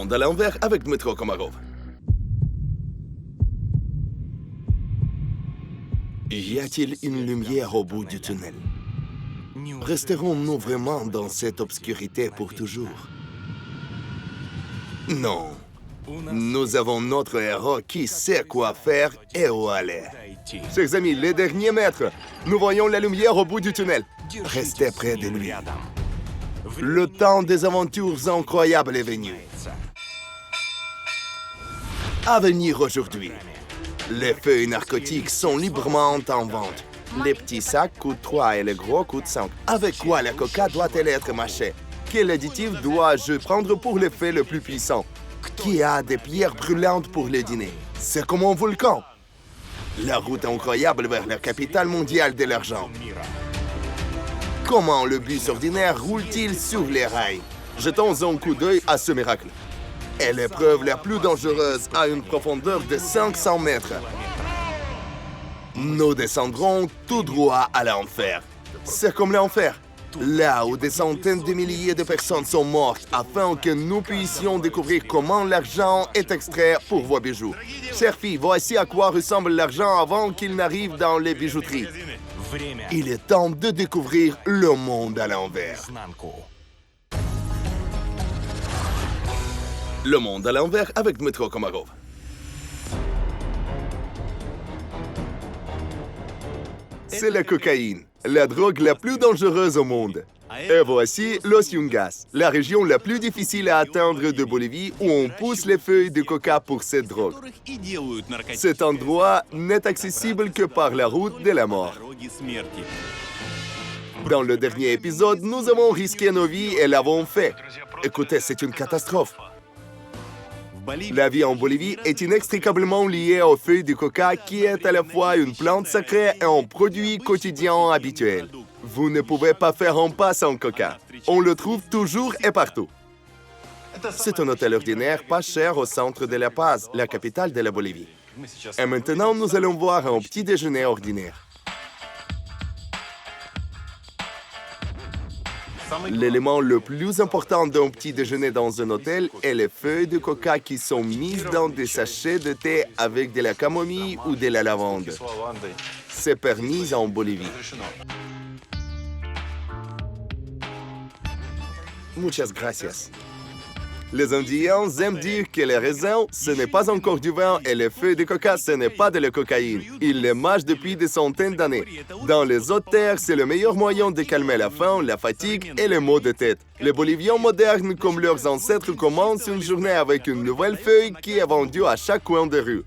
monde à l'envers avec Dmytro Komarov. Y a-t-il une lumière au bout du tunnel? Resterons-nous vraiment dans cette obscurité pour toujours? Non. Nous avons notre héros qui sait quoi faire et où aller. Chers amis, les derniers mètres, nous voyons la lumière au bout du tunnel. Restez près de lui. Le temps des aventures incroyables est venu. À venir aujourd'hui. Les feuilles narcotiques sont librement en vente. Les petits sacs coûtent 3 et les gros coûtent 5. Avec quoi la coca doit-elle être mâchée? Quel additif dois-je prendre pour l'effet le plus puissant? Qui a des pierres brûlantes pour le dîner? C'est comme un volcan. La route incroyable vers la capitale mondiale de l'argent. Comment le bus ordinaire roule-t-il sur les rails? Jetons un coup d'œil à ce miracle. Et l'épreuve la plus dangereuse à une profondeur de 500 mètres. Nous descendrons tout droit à l'enfer. C'est comme l'enfer, là où des centaines de milliers de personnes sont mortes afin que nous puissions découvrir comment l'argent est extrait pour vos bijoux. Chères filles, voici à quoi ressemble l'argent avant qu'il n'arrive dans les bijouteries. Il est temps de découvrir le monde à l'envers. Le monde à l'envers avec Dmytro Komarov. C'est la cocaïne, la drogue la plus dangereuse au monde. Et voici Los Yungas, la région la plus difficile à atteindre de Bolivie où on pousse les feuilles de coca pour cette drogue. Cet endroit n'est accessible que par la route de la mort. Dans le dernier épisode, nous avons risqué nos vies et l'avons fait. Écoutez, c'est une catastrophe. La vie en Bolivie est inextricablement liée aux feuilles de coca qui est à la fois une plante sacrée et un produit quotidien habituel. Vous ne pouvez pas faire un pas sans coca. On le trouve toujours et partout. C'est un hôtel ordinaire pas cher au centre de La Paz, la capitale de la Bolivie. Et maintenant, nous allons voir un petit déjeuner ordinaire. L'élément le plus important d'un petit déjeuner dans un hôtel est les feuilles de coca qui sont mises dans des sachets de thé avec de la camomille ou de la lavande. C'est permis en Bolivie. Muchas gracias. Les Indiens aiment dire que les raisins, ce n'est pas encore du vin et les feuilles de coca, ce n'est pas de la cocaïne. Ils les mâchent depuis des centaines d'années. Dans les hautes terres, c'est le meilleur moyen de calmer la faim, la fatigue et les maux de tête. Les Boliviens modernes, comme leurs ancêtres, commencent une journée avec une nouvelle feuille qui est vendue à chaque coin de rue.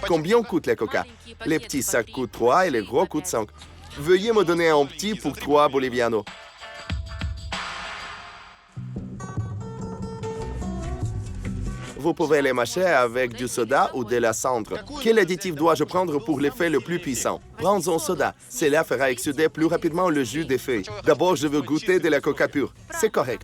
Combien coûte la coca? Les petits sacs coûtent 3 et les gros coûtent 5. Veuillez me donner un petit pour 3 bolivianos. Vous pouvez les mâcher avec du soda ou de la cendre. Quel additif dois-je prendre pour l'effet le plus puissant? Prends un soda. Cela fera exsuder plus rapidement le jus des feuilles. D'abord, je veux goûter de la coca pure. C'est correct.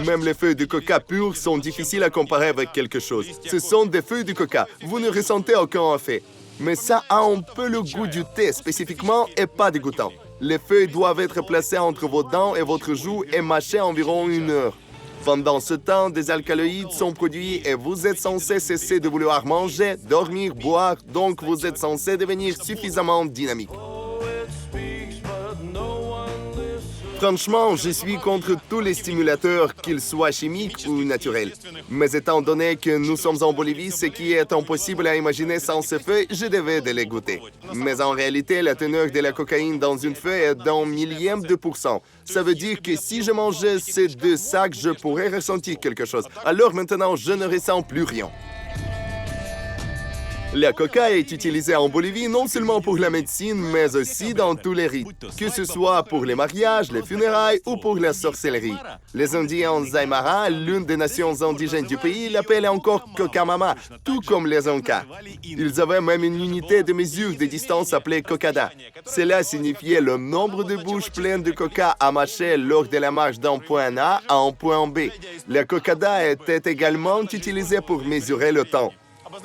Même les feuilles de coca pures sont difficiles à comparer avec quelque chose. Ce sont des feuilles de coca. Vous ne ressentez aucun effet. Mais ça a un peu le goût du thé spécifiquement et pas dégoûtant. Les feuilles doivent être placées entre vos dents et votre joue et mâchées environ 1 heure. Pendant ce temps, des alcaloïdes sont produits et vous êtes censé cesser de vouloir manger, dormir, boire, donc vous êtes censé devenir suffisamment dynamique. Franchement, je suis contre tous les stimulateurs, qu'ils soient chimiques ou naturels. Mais étant donné que nous sommes en Bolivie, ce qui est impossible à imaginer sans ces feuilles, je devais de les goûter. Mais en réalité, la teneur de la cocaïne dans une feuille est d'un millième de %. Ça veut dire que si je mangeais ces 2 sacs, je pourrais ressentir quelque chose. Alors maintenant, je ne ressens plus rien. La coca est utilisée en Bolivie non seulement pour la médecine, mais aussi dans tous les rites, que ce soit pour les mariages, les funérailles ou pour la sorcellerie. Les Indiens Aymara, l'une des nations indigènes du pays, l'appellent encore Cocamama, tout comme les Incas. Ils avaient même une unité de mesure de distance appelée cocada. Cela signifiait le nombre de bouches pleines de coca à mâcher lors de la marche d'un point A à un point B. La cocada était également utilisée pour mesurer le temps.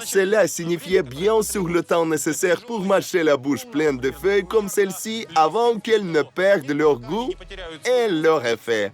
Cela signifiait bien sûr le temps nécessaire pour mâcher la bouche pleine de feuilles comme celle-ci avant qu'elles ne perdent leur goût et leur effet.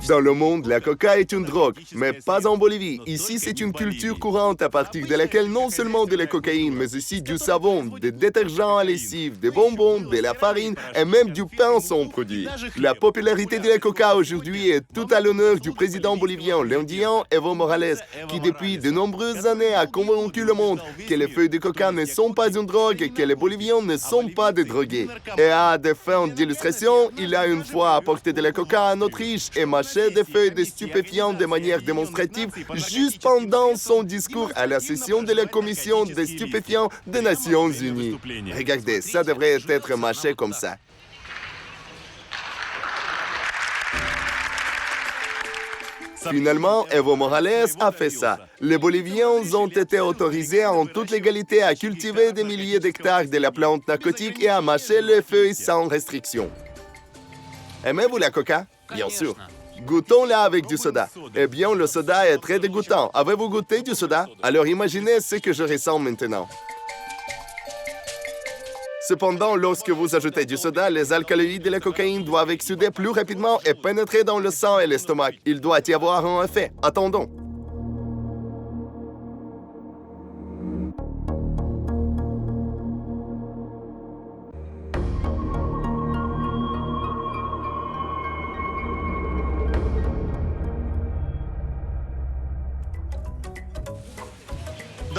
Dans le monde, la coca est une drogue, mais pas en Bolivie. Ici, c'est une culture courante à partir de laquelle non seulement de la cocaïne, mais aussi du savon, des détergents à lessive, des bonbons, de la farine et même du pain sont produits. La popularité de la coca aujourd'hui est tout à l'honneur du président bolivien l'Indien Evo Morales, qui depuis de nombreuses années a convaincu le monde que les feuilles de coca ne sont pas une drogue et que les Boliviens ne sont pas des drogués. Et à des fins d'illustration, il a une fois apporté de la coca en Autriche et mâché des feuilles de stupéfiants de manière démonstrative juste pendant son discours à la session de la Commission des stupéfiants des Nations Unies. Regardez, ça devrait être mâché comme ça. Finalement, Evo Morales a fait ça. Les Boliviens ont été autorisés en toute légalité à cultiver des milliers d'hectares de la plante narcotique et à mâcher les feuilles sans restriction. Aimez-vous la coca? Bien sûr. Goûtons-la avec du soda. Eh bien, le soda est très dégoûtant. Avez-vous goûté du soda? Alors imaginez ce que je ressens maintenant. Cependant, lorsque vous ajoutez du soda, les alcaloïdes de la cocaïne doivent exsuder plus rapidement et pénétrer dans le sang et l'estomac. Il doit y avoir un effet. Attendons.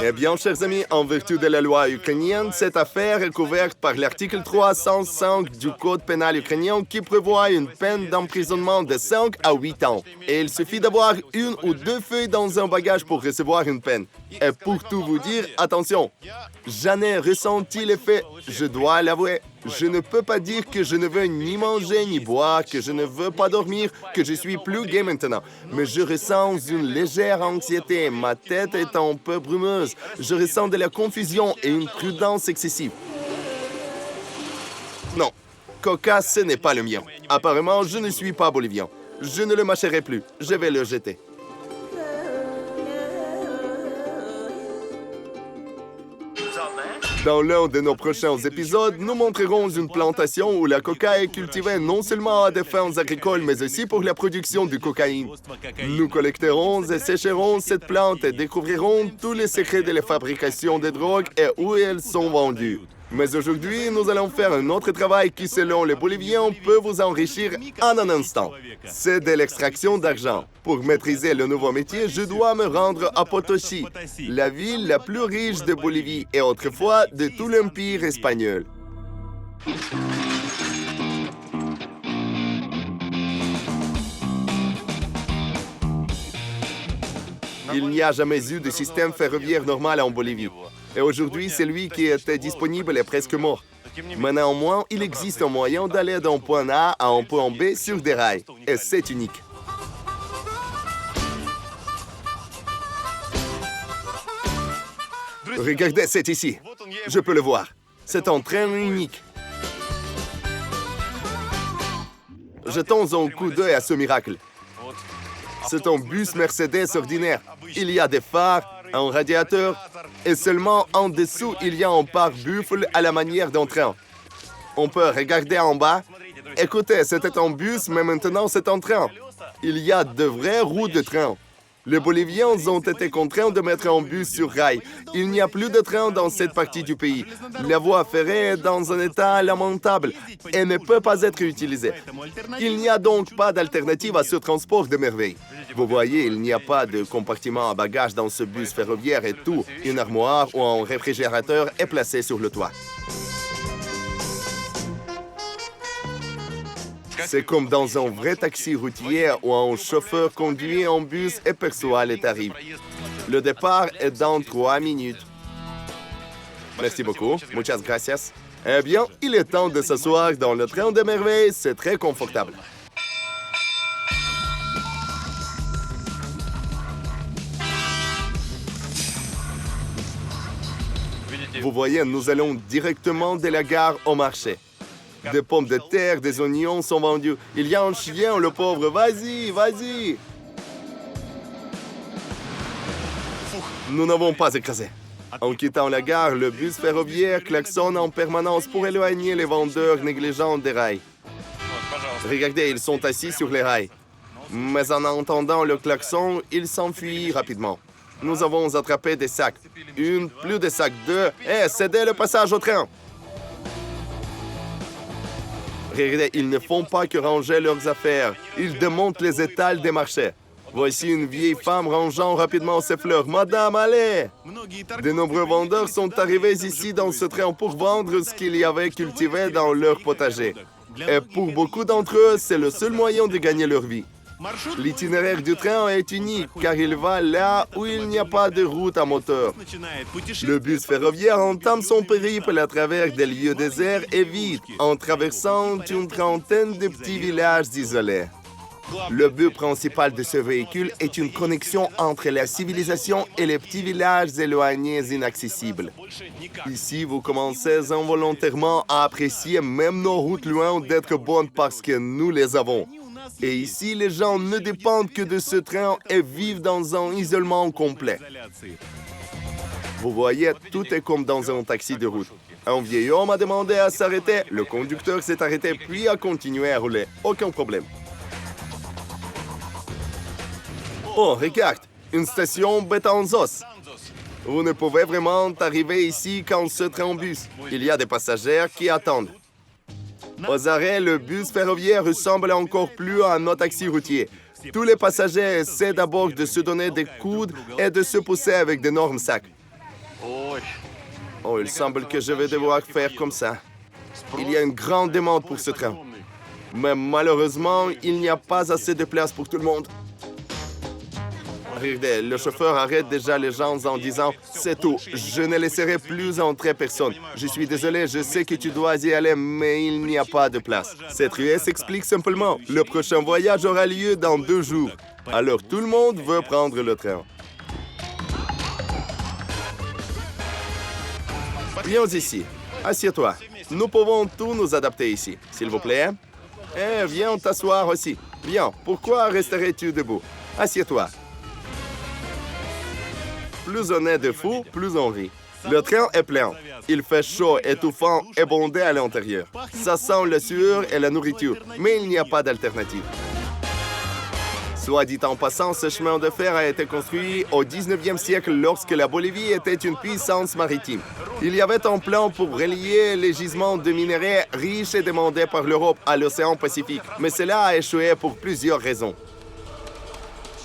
Eh bien, chers amis, en vertu de la loi ukrainienne, cette affaire est couverte par l'article 305 du Code pénal ukrainien qui prévoit une peine d'emprisonnement de 5 à 8 ans. Et il suffit d'avoir une ou deux feuilles dans un bagage pour recevoir une peine. Et pour tout vous dire, attention, j'en ai ressenti l'effet, je dois l'avouer. Je ne peux pas dire que je ne veux ni manger ni boire, que je ne veux pas dormir, que je suis plus gai maintenant. Mais je ressens une légère anxiété, ma tête est un peu brumeuse. Je ressens de la confusion et une prudence excessive. Non, coca, ce n'est pas le mien. Apparemment, je ne suis pas bolivien. Je ne le mâcherai plus, je vais le jeter. Dans l'un de nos prochains épisodes, nous montrerons une plantation où la coca est cultivée non seulement à des fins agricoles, mais aussi pour la production de cocaïne. Nous collecterons et sécherons cette plante et découvrirons tous les secrets de la fabrication des drogues et où elles sont vendues. Mais aujourd'hui, nous allons faire un autre travail qui, selon les Boliviens, peut vous enrichir en un instant. C'est de l'extraction d'argent. Pour maîtriser le nouveau métier, je dois me rendre à Potosí, la ville la plus riche de Bolivie et autrefois de tout l'Empire espagnol. Il n'y a jamais eu de système ferroviaire normal en Bolivie. Et aujourd'hui, celui qui était disponible est presque mort. Mais néanmoins, il existe un moyen d'aller d'un point A à un point B sur des rails. Et c'est unique. Regardez, c'est ici. Je peux le voir. C'est un train unique. Jetons un coup d'œil à ce miracle. C'est un bus Mercedes ordinaire. Il y a des phares, un radiateur, et seulement en dessous, il y a un pare-buffle à la manière d'un train. On peut regarder en bas. Écoutez, c'était un bus, mais maintenant c'est un train. Il y a de vraies roues de train. Les Boliviens ont été contraints de mettre un bus sur rail. Il n'y a plus de train dans cette partie du pays. La voie ferrée est dans un état lamentable et ne peut pas être utilisée. Il n'y a donc pas d'alternative à ce transport de merveille. Vous voyez, il n'y a pas de compartiment à bagages dans ce bus ferroviaire et tout. Une armoire ou un réfrigérateur est placé sur le toit. C'est comme dans un vrai taxi routier où un chauffeur conduit un bus et perçoit les tarifs. Le départ est dans 3 minutes. Merci beaucoup. Muchas gracias. Eh bien, il est temps de s'asseoir dans le train de merveille. C'est très confortable. Vous voyez, nous allons directement de la gare au marché. Des pommes de terre, des oignons sont vendus. Il y a un chien, le pauvre. Vas-y, vas-y. Nous n'avons pas écrasé. En quittant la gare, le bus ferroviaire klaxonne en permanence pour éloigner les vendeurs négligents des rails. Regardez, ils sont assis sur les rails. Mais en entendant le klaxon, ils s'enfuient rapidement. Nous avons attrapé des sacs. Une, plus de sacs. Deux. Cédez le passage au train. Regardez, ils ne font pas que ranger leurs affaires. Ils démontent les étals des marchés. Voici une vieille femme rangeant rapidement ses fleurs. « Madame, allez !» De nombreux vendeurs sont arrivés ici dans ce train pour vendre ce qu'il y avait cultivé dans leur potager. Et pour beaucoup d'entre eux, c'est le seul moyen de gagner leur vie. L'itinéraire du train est unique car il va là où il n'y a pas de route à moteur. Le bus ferroviaire entame son périple à travers des lieux déserts et vides en traversant une trentaine de petits villages isolés. Le but principal de ce véhicule est une connexion entre la civilisation et les petits villages éloignés inaccessibles. Ici, vous commencez involontairement à apprécier même nos routes loin d'être bonnes parce que nous les avons. Et ici, les gens ne dépendent que de ce train et vivent dans un isolement complet. Vous voyez, tout est comme dans un taxi de route. Un vieil homme a demandé à s'arrêter, le conducteur s'est arrêté puis a continué à rouler. Aucun problème. Oh, regarde, une station Betanzos. Vous ne pouvez vraiment arriver ici qu'en ce train-bus. Il y a des passagers qui attendent. Aux arrêts, le bus ferroviaire ressemble encore plus à un taxi routier. Tous les passagers essaient d'abord de se donner des coudes et de se pousser avec d'énormes sacs. Oh, il semble que je vais devoir faire comme ça. Il y a une grande demande pour ce train. Mais malheureusement, il n'y a pas assez de place pour tout le monde. Regardez, le chauffeur arrête déjà les gens en disant « C'est tout, je ne laisserai plus entrer personne. Je suis désolé, je sais que tu dois y aller, mais il n'y a pas de place. » Cette ruée s'explique simplement. Le prochain voyage aura lieu dans 2 jours. Alors tout le monde veut prendre le train. Viens ici. Assieds-toi. Nous pouvons tous nous adapter ici, s'il vous plaît. Viens t'asseoir aussi. Viens, pourquoi resterais-tu debout? Assieds-toi. Plus on est de fous, plus on rit. Le train est plein. Il fait chaud, étouffant et bondé à l'intérieur. Ça sent la sueur et la nourriture, mais il n'y a pas d'alternative. Soit dit en passant, ce chemin de fer a été construit au 19e siècle lorsque la Bolivie était une puissance maritime. Il y avait un plan pour relier les gisements de minerais riches et demandés par l'Europe à l'océan Pacifique, mais cela a échoué pour plusieurs raisons.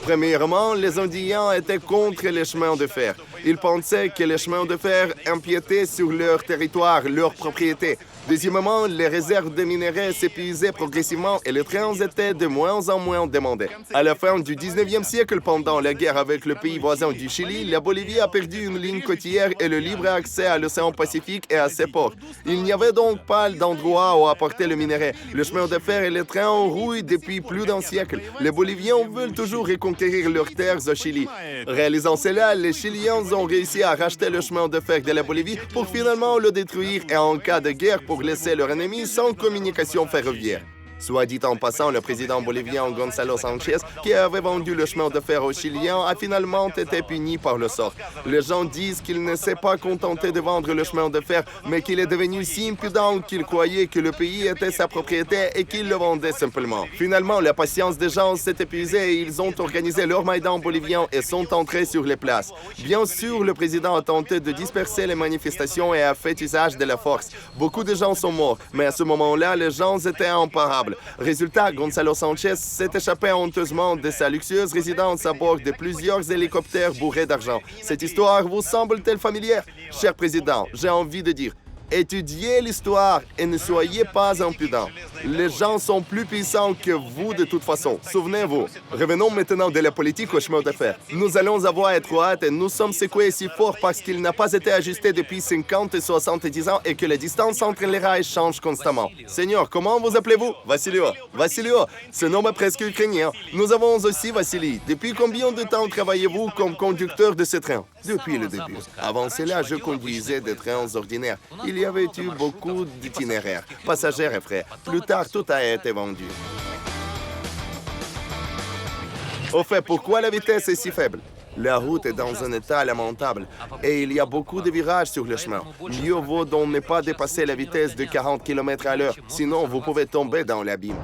Premièrement, les Indiens étaient contre les chemins de fer. Ils pensaient que les chemins de fer empiétaient sur leur territoire, leur propriété. Deuxièmement, les réserves de minerais s'épuisaient progressivement et les trains étaient de moins en moins demandés. À la fin du 19e siècle, pendant la guerre avec le pays voisin du Chili, la Bolivie a perdu une ligne côtière et le libre accès à l'océan Pacifique et à ses ports. Il n'y avait donc pas d'endroit où apporter le minerai. Le chemin de fer et les trains rouillent depuis plus d'un siècle. Les Boliviens veulent toujours reconquérir leurs terres au Chili. Réalisant cela, les Chiliens ont réussi à racheter le chemin de fer de la Bolivie pour finalement le détruire et en cas de guerre pour laisser leur ennemi sans communication ferroviaire. Soit dit en passant, le président bolivien Gonzalo Sanchez, qui avait vendu le chemin de fer aux Chiliens, a finalement été puni par le sort. Les gens disent qu'il ne s'est pas contenté de vendre le chemin de fer, mais qu'il est devenu si impudent qu'il croyait que le pays était sa propriété et qu'il le vendait simplement. Finalement, la patience des gens s'est épuisée et ils ont organisé leur Maïdan bolivien et sont entrés sur les places. Bien sûr, le président a tenté de disperser les manifestations et a fait usage de la force. Beaucoup de gens sont morts, mais à ce moment-là, les gens étaient imparables. Résultat, Gonzalo Sanchez s'est échappé honteusement de sa luxueuse résidence à bord de plusieurs hélicoptères bourrés d'argent. Cette histoire vous semble-t-elle familière? Cher président, j'ai envie de dire, étudiez l'histoire et ne soyez pas impudents. Les gens sont plus puissants que vous de toute façon. Souvenez-vous. Revenons maintenant de la politique au chemin de fer. Nous allons avoir étroite et nous sommes secoués si fort parce qu'il n'a pas été ajusté depuis 50 et 70 ans et que la distance entre les rails change constamment. Seigneur, comment vous appelez-vous? Vassilio. Vassilio, ce nom est presque ukrainien. Nous avons aussi Vassili. Depuis combien de temps travaillez-vous comme conducteur de ce train? Depuis le début. Avant cela, je conduisais des trains ordinaires. Il y avait eu beaucoup d'itinéraires, passagers et frais. Plus tard, tout a été vendu. Au fait, pourquoi la vitesse est si faible? La route est dans un état lamentable et il y a beaucoup de virages sur le chemin. Mieux vaut donc ne pas dépasser la vitesse de 40 km à l'heure, sinon vous pouvez tomber dans l'abîme.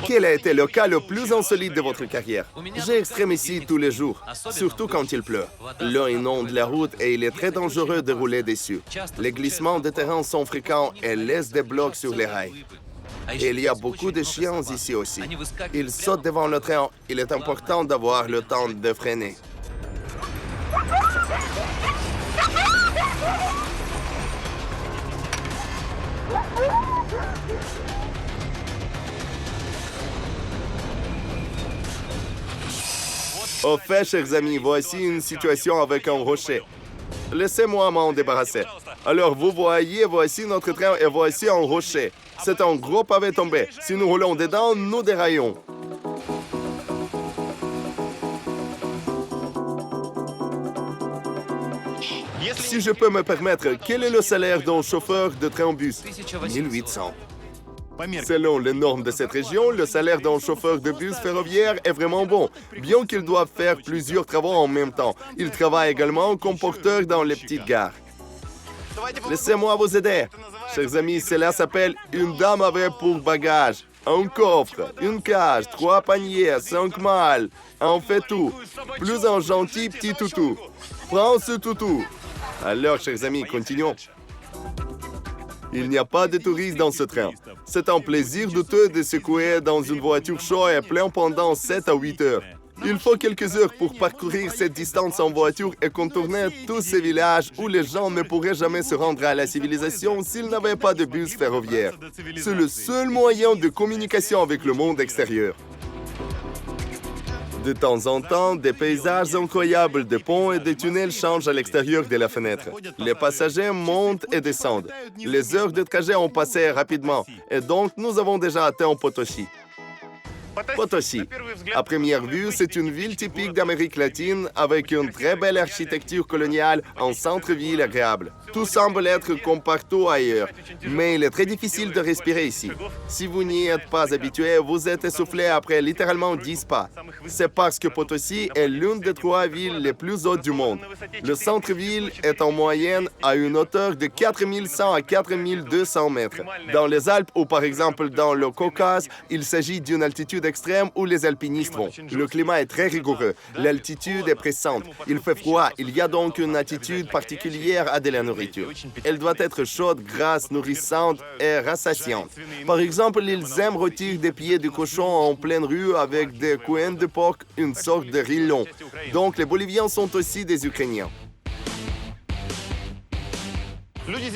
Quel a été le cas le plus insolite de votre carrière? J'extrême ici tous les jours, surtout quand il pleut. L'eau inonde la route et il est très dangereux de rouler dessus. Les glissements de terrain sont fréquents et laissent des blocs sur les rails. Et il y a beaucoup de chiens ici aussi. Ils sautent devant le train. Il est important d'avoir le temps de freiner. Au fait, chers amis, voici une situation avec un rocher. Laissez-moi m'en débarrasser. Alors, vous voyez, voici notre train et voici un rocher. C'est un gros pavé tombé. Si nous roulons dedans, nous déraillons. Si je peux me permettre, quel est le salaire d'un chauffeur de train-bus? 1800. Selon les normes de cette région, le salaire d'un chauffeur de bus ferroviaire est vraiment bon, bien qu'il doive faire plusieurs travaux en même temps. Il travaille également comme porteur dans les petites gares. Laissez-moi vous aider. Chers amis, cela s'appelle une dame avec pour bagage. Un coffre, une cage, 3 paniers, 5 malles. On fait tout. Plus un gentil petit toutou. Prends ce toutou. Alors, chers amis, continuons. Il n'y a pas de touristes dans ce train. C'est un plaisir douteux de secouer dans une voiture chaude et pleine pendant 7 à 8 heures. Il faut quelques heures pour parcourir cette distance en voiture et contourner tous ces villages où les gens ne pourraient jamais se rendre à la civilisation s'ils n'avaient pas de bus ferroviaire. C'est le seul moyen de communication avec le monde extérieur. De temps en temps, des paysages incroyables de ponts et de tunnels changent à l'extérieur de la fenêtre. Les passagers montent et descendent. Les heures de trajet ont passé rapidement et donc nous avons déjà atteint Potosi. Potosi. À première vue, c'est une ville typique d'Amérique latine avec une très belle architecture coloniale en centre-ville agréable. Tout semble être comme partout ailleurs, mais il est très difficile de respirer ici. Si vous n'y êtes pas habitué, vous êtes essoufflé après littéralement 10 pas. C'est parce que Potosi est l'une des 3 villes les plus hautes du monde. Le centre-ville est en moyenne à une hauteur de 4100 à 4200 mètres. Dans les Alpes ou par exemple dans le Caucase, il s'agit d'une altitude extrême où les alpinistes vont. Le climat est très rigoureux. L'altitude est pressante. Il fait froid. Il y a donc une attitude particulière à de la nourriture. Elle doit être chaude, grasse, nourrissante et rassasiante. Par exemple, ils aiment rôtir des pieds de cochon en pleine rue avec des couennes de porc, une sorte de riz long. Donc, les Boliviens sont aussi des Ukrainiens.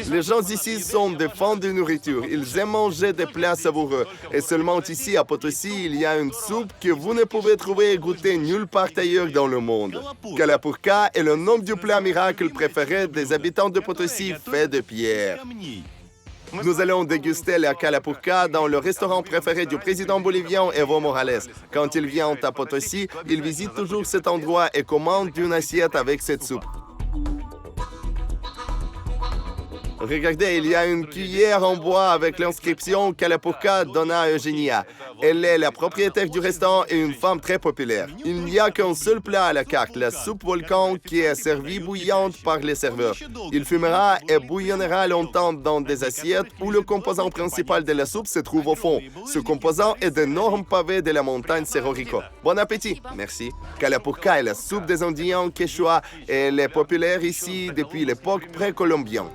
Les gens ici sont des fans de nourriture. Ils aiment manger des plats savoureux. Et seulement ici, à Potosi, il y a une soupe que vous ne pouvez trouver et goûter nulle part ailleurs dans le monde. Kalapurka est le nom du plat miracle préféré des habitants de Potosi, fait de pierre. Nous allons déguster la Kalapurka dans le restaurant préféré du président bolivien Evo Morales. Quand il vient à Potosi, il visite toujours cet endroit et commande une assiette avec cette soupe. Regardez, il y a une cuillère en bois avec l'inscription Kalapurka Donna Eugenia. Elle est la propriétaire du restaurant et une femme très populaire. Il n'y a qu'un seul plat à la carte, la soupe volcan, qui est servie bouillante par les serveurs. Il fumera et bouillonnera longtemps dans des assiettes où le composant principal de la soupe se trouve au fond. Ce composant est d'énormes pavés de la montagne Cerro Rico. Bon appétit! Merci. Kalapurka est la soupe des Indiens quechua et elle est populaire ici depuis l'époque précolombienne.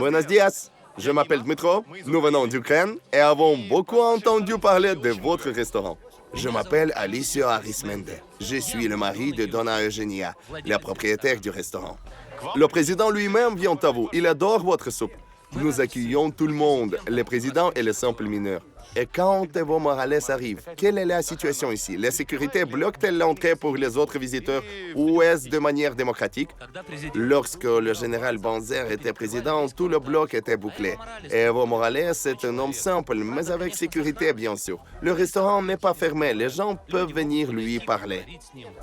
Buenos días, je m'appelle Dmitro, nous venons d'Ukraine et avons beaucoup entendu parler de votre restaurant. Je m'appelle Alicia Arismende. Je suis le mari de Donna Eugenia, la propriétaire du restaurant. Le président lui-même vient à vous, il adore votre soupe. Nous accueillons tout le monde, les présidents et les simples mineurs. Et quand Evo Morales arrive, quelle est la situation ici? La sécurité bloque-t-elle l'entrée pour les autres visiteurs ou est-ce de manière démocratique? Lorsque le général Banzer était président, tout le bloc était bouclé. Evo Morales est un homme simple, mais avec sécurité, bien sûr. Le restaurant n'est pas fermé, les gens peuvent venir lui parler.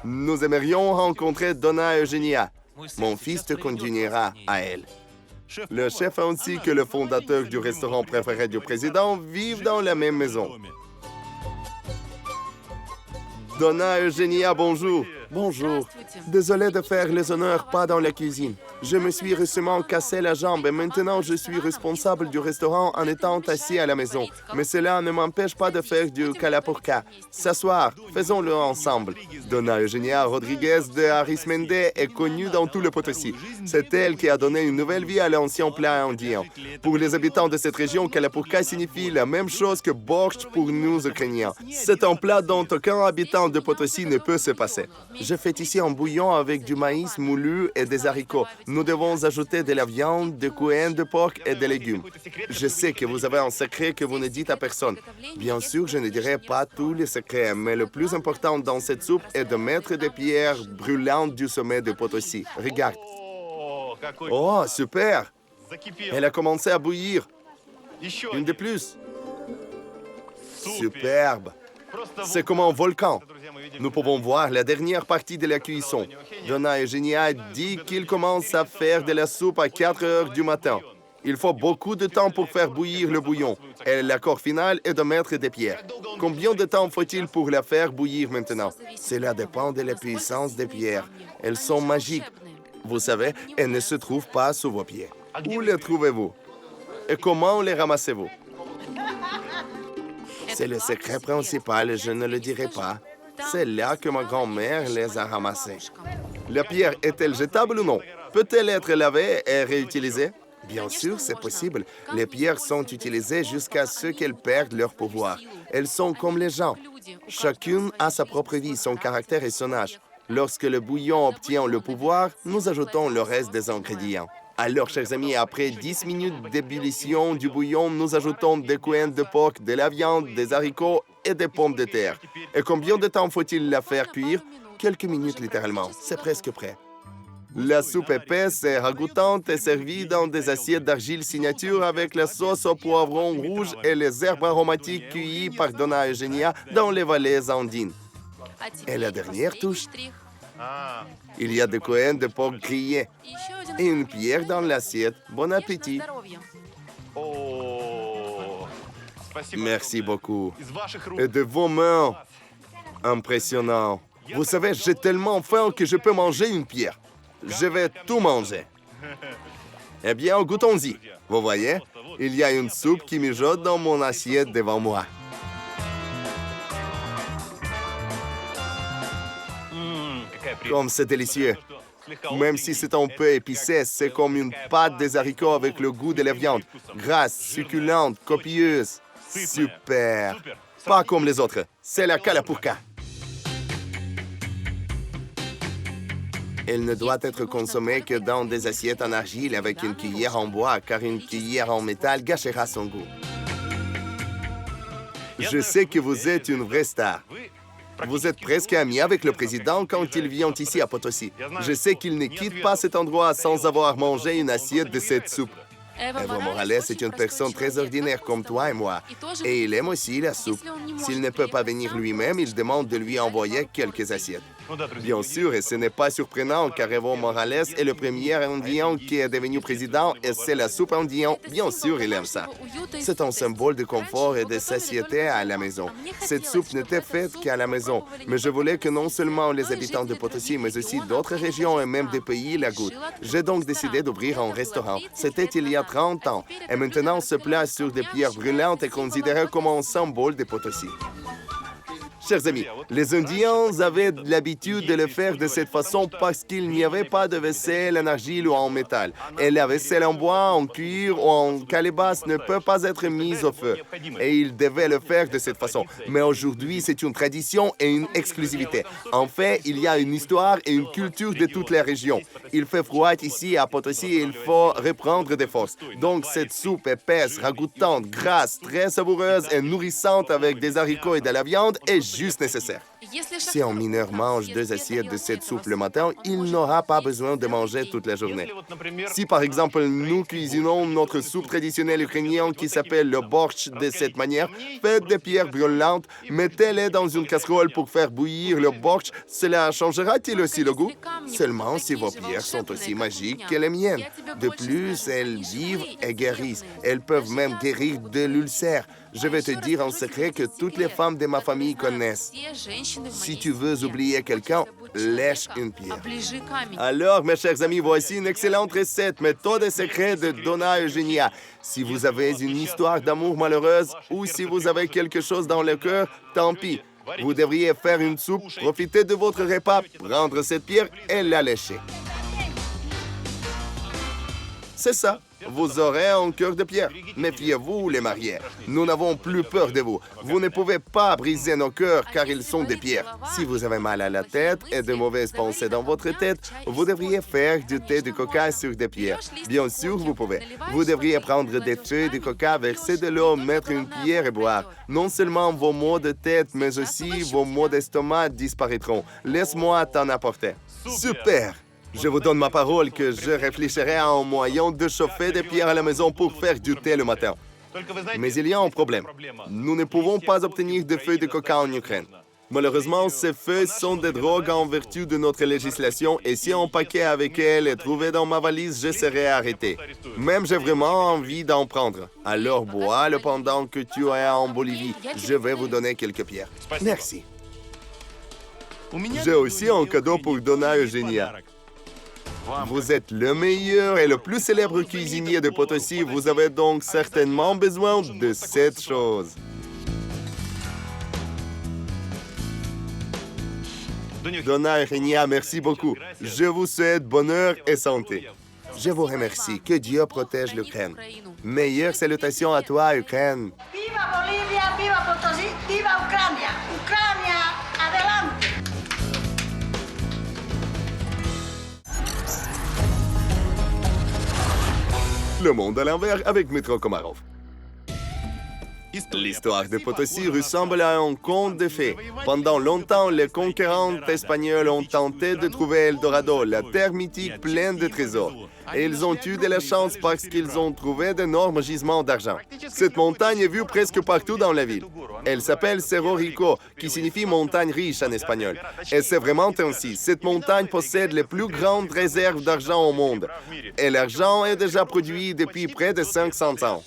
Nous aimerions rencontrer Donna Eugenia. Mon fils te conduira à elle. Le chef ainsi que le fondateur du restaurant préféré du président vivent dans la même maison. Donna Eugenia, bonjour. Bonjour. Désolé de faire les honneurs pas dans la cuisine. Je me suis récemment cassé la jambe et maintenant je suis responsable du restaurant en étant assis à la maison. Mais cela ne m'empêche pas de faire du calapurca. S'asseoir, faisons-le ensemble. Donna Eugenia Rodriguez de Arismendi est connue dans tout le Potosí. C'est elle qui a donné une nouvelle vie à l'ancien plat indien. Pour les habitants de cette région, calapurca signifie la même chose que borscht pour nous Ukrainiens. C'est un plat dont aucun habitant de Potosí ne peut se passer. Je fais ici un bouillon avec du maïs moulu et des haricots. Nous devons ajouter de la viande, de couenne de porc et des légumes. Je sais que vous avez un secret que vous ne dites à personne. Bien sûr, je ne dirai pas tous les secrets, mais le plus important dans cette soupe est de mettre des pierres brûlantes du sommet de Potosí. Regarde. Oh, super! Elle a commencé à bouillir. Une de plus. Superbe. C'est comme un volcan. Nous pouvons voir la dernière partie de la cuisson. Donna Eugenia dit qu'il commence à faire de la soupe à 4 heures du matin. Il faut beaucoup de temps pour faire bouillir le bouillon. Et l'accord final est de mettre des pierres. Combien de temps faut-il pour la faire bouillir maintenant? Cela dépend de la puissance des pierres. Elles sont magiques. Vous savez, elles ne se trouvent pas sous vos pieds. Où les trouvez-vous? Et comment les ramassez-vous? C'est le secret principal, je ne le dirai pas. C'est là que ma grand-mère les a ramassés. La pierre est-elle jetable ou non? Peut-elle être lavée et réutilisée? Bien sûr, c'est possible. Les pierres sont utilisées jusqu'à ce qu'elles perdent leur pouvoir. Elles sont comme les gens. Chacune a sa propre vie, son caractère et son âge. Lorsque le bouillon obtient le pouvoir, nous ajoutons le reste des ingrédients. Alors, chers amis, après 10 minutes d'ébullition du bouillon, nous ajoutons des couennes de porc, de la viande, des haricots et des pommes de terre. Et combien de temps faut-il la faire cuire? Quelques minutes littéralement. C'est presque prêt. La soupe épaisse et ragoûtante est servie dans des assiettes d'argile signature avec la sauce au poivron rouge et les herbes aromatiques cueillies par Donna Eugenia dans les vallées andines. Et la dernière touche, il y a des couennes de porc grillées et une pierre dans l'assiette. Bon appétit. Merci beaucoup. Et de vos mains. Impressionnant. Vous savez, j'ai tellement faim que je peux manger une pierre. Je vais tout manger. Eh bien, goûtons-y. Vous voyez, il y a une soupe qui mijote dans mon assiette devant moi. Comme c'est délicieux. Même si c'est un peu épicé, c'est comme une pâte des haricots avec le goût de la viande. Grasse, succulente, copieuse. Super. Pas comme les autres. C'est la calapurca. Elle ne doit être consommée que dans des assiettes en argile avec une cuillère en bois, car une cuillère en métal gâchera son goût. Je sais que vous êtes une vraie star. Vous êtes presque ami avec le président quand il vient ici à Potosí. Je sais qu'il ne quitte pas cet endroit sans avoir mangé une assiette de cette soupe. Evo Morales est une personne très ordinaire comme toi et moi. Et il aime aussi la soupe. S'il ne peut pas venir lui-même, il demande de lui envoyer quelques assiettes. Bien sûr, et ce n'est pas surprenant car Evo Morales est le premier Indien qui est devenu président et c'est la soupe indienne. Bien sûr, il aime ça. C'est un symbole de confort et de satiété à la maison. Cette soupe n'était faite qu'à la maison, mais je voulais que non seulement les habitants de Potosí, mais aussi d'autres régions et même des pays la goûtent. J'ai donc décidé d'ouvrir un restaurant. C'était il y a 30 ans. Et maintenant, ce plat sur des pierres brûlantes est considéré comme un symbole de Potosí. Chers amis, les Indiens avaient l'habitude de le faire de cette façon parce qu'il n'y avait pas de vaisselle en argile ou en métal. Et la vaisselle en bois, en cuir ou en calebasse ne peut pas être mise au feu. Et ils devaient le faire de cette façon. Mais aujourd'hui, c'est une tradition et une exclusivité. En fait, il y a une histoire et une culture de toute la région. Il fait froid ici à Potosí et il faut reprendre des forces. Donc, cette soupe épaisse, ragoûtante, grasse, très savoureuse et nourrissante avec des haricots et de la viande est juste nécessaire. Si un mineur mange 2 assiettes de cette soupe le matin, il n'aura pas besoin de manger toute la journée. Si par exemple nous cuisinons notre soupe traditionnelle ukrainienne qui s'appelle le bortsch de cette manière, faites des pierres brûlantes, mettez-les dans une casserole pour faire bouillir le bortsch, cela changera-t-il aussi le goût? Seulement si vos pierres sont aussi magiques que les miennes. De plus, elles vivent et guérissent. Elles peuvent même guérir de l'ulcère. Je vais te dire un secret que toutes les femmes de ma famille connaissent. Si tu veux oublier quelqu'un, lèche une pierre. Alors, mes chers amis, voici une excellente recette, méthode et secret de Donna Eugenia. Si vous avez une histoire d'amour malheureuse ou si vous avez quelque chose dans le cœur, tant pis. Vous devriez faire une soupe, profiter de votre repas, prendre cette pierre et la lécher. C'est ça. Vous aurez un cœur de pierre. Méfiez-vous, les mariés. Nous n'avons plus peur de vous. Vous ne pouvez pas briser nos cœurs car ils sont de pierre. Si vous avez mal à la tête et de mauvaises pensées dans votre tête, vous devriez faire du thé de coca sur des pierres. Bien sûr, vous pouvez. Vous devriez prendre des feuilles de coca, verser de l'eau, mettre une pierre et boire. Non seulement vos maux de tête, mais aussi vos maux d'estomac disparaîtront. Laisse-moi t'en apporter. Super! Je vous donne ma parole que je réfléchirai à un moyen de chauffer des pierres à la maison pour faire du thé le matin. Mais il y a un problème. Nous ne pouvons pas obtenir de feuilles de coca en Ukraine. Malheureusement, ces feuilles sont des drogues en vertu de notre législation et si un paquet avec elles est trouvé dans ma valise, je serai arrêté. Même j'ai vraiment envie d'en prendre. Alors bois-le pendant que tu es en Bolivie. Je vais vous donner quelques pierres. Merci. J'ai aussi un cadeau pour Donna Eugenia. Vous êtes le meilleur et le plus célèbre cuisinier de Potosí. Vous avez donc certainement besoin de cette chose. Donna Eugenia, merci beaucoup. Je vous souhaite bonheur et santé. Je vous remercie. Que Dieu protège l'Ukraine. Meilleures salutations à toi, Ukraine. Viva Bolivia, viva Potosí, viva Ucrania. Ucrania, adelante. Le monde à l'envers avec Metro Komarov. L'histoire de Potosí ressemble à un conte de fées. Pendant longtemps, les conquérants espagnols ont tenté de trouver Eldorado, la terre mythique pleine de trésors. Et ils ont eu de la chance parce qu'ils ont trouvé d'énormes gisements d'argent. Cette montagne est vue presque partout dans la ville. Elle s'appelle Cerro Rico, qui signifie montagne riche en espagnol. Et c'est vraiment ainsi. Cette montagne possède les plus grandes réserves d'argent au monde. Et l'argent est déjà produit depuis près de 500 ans.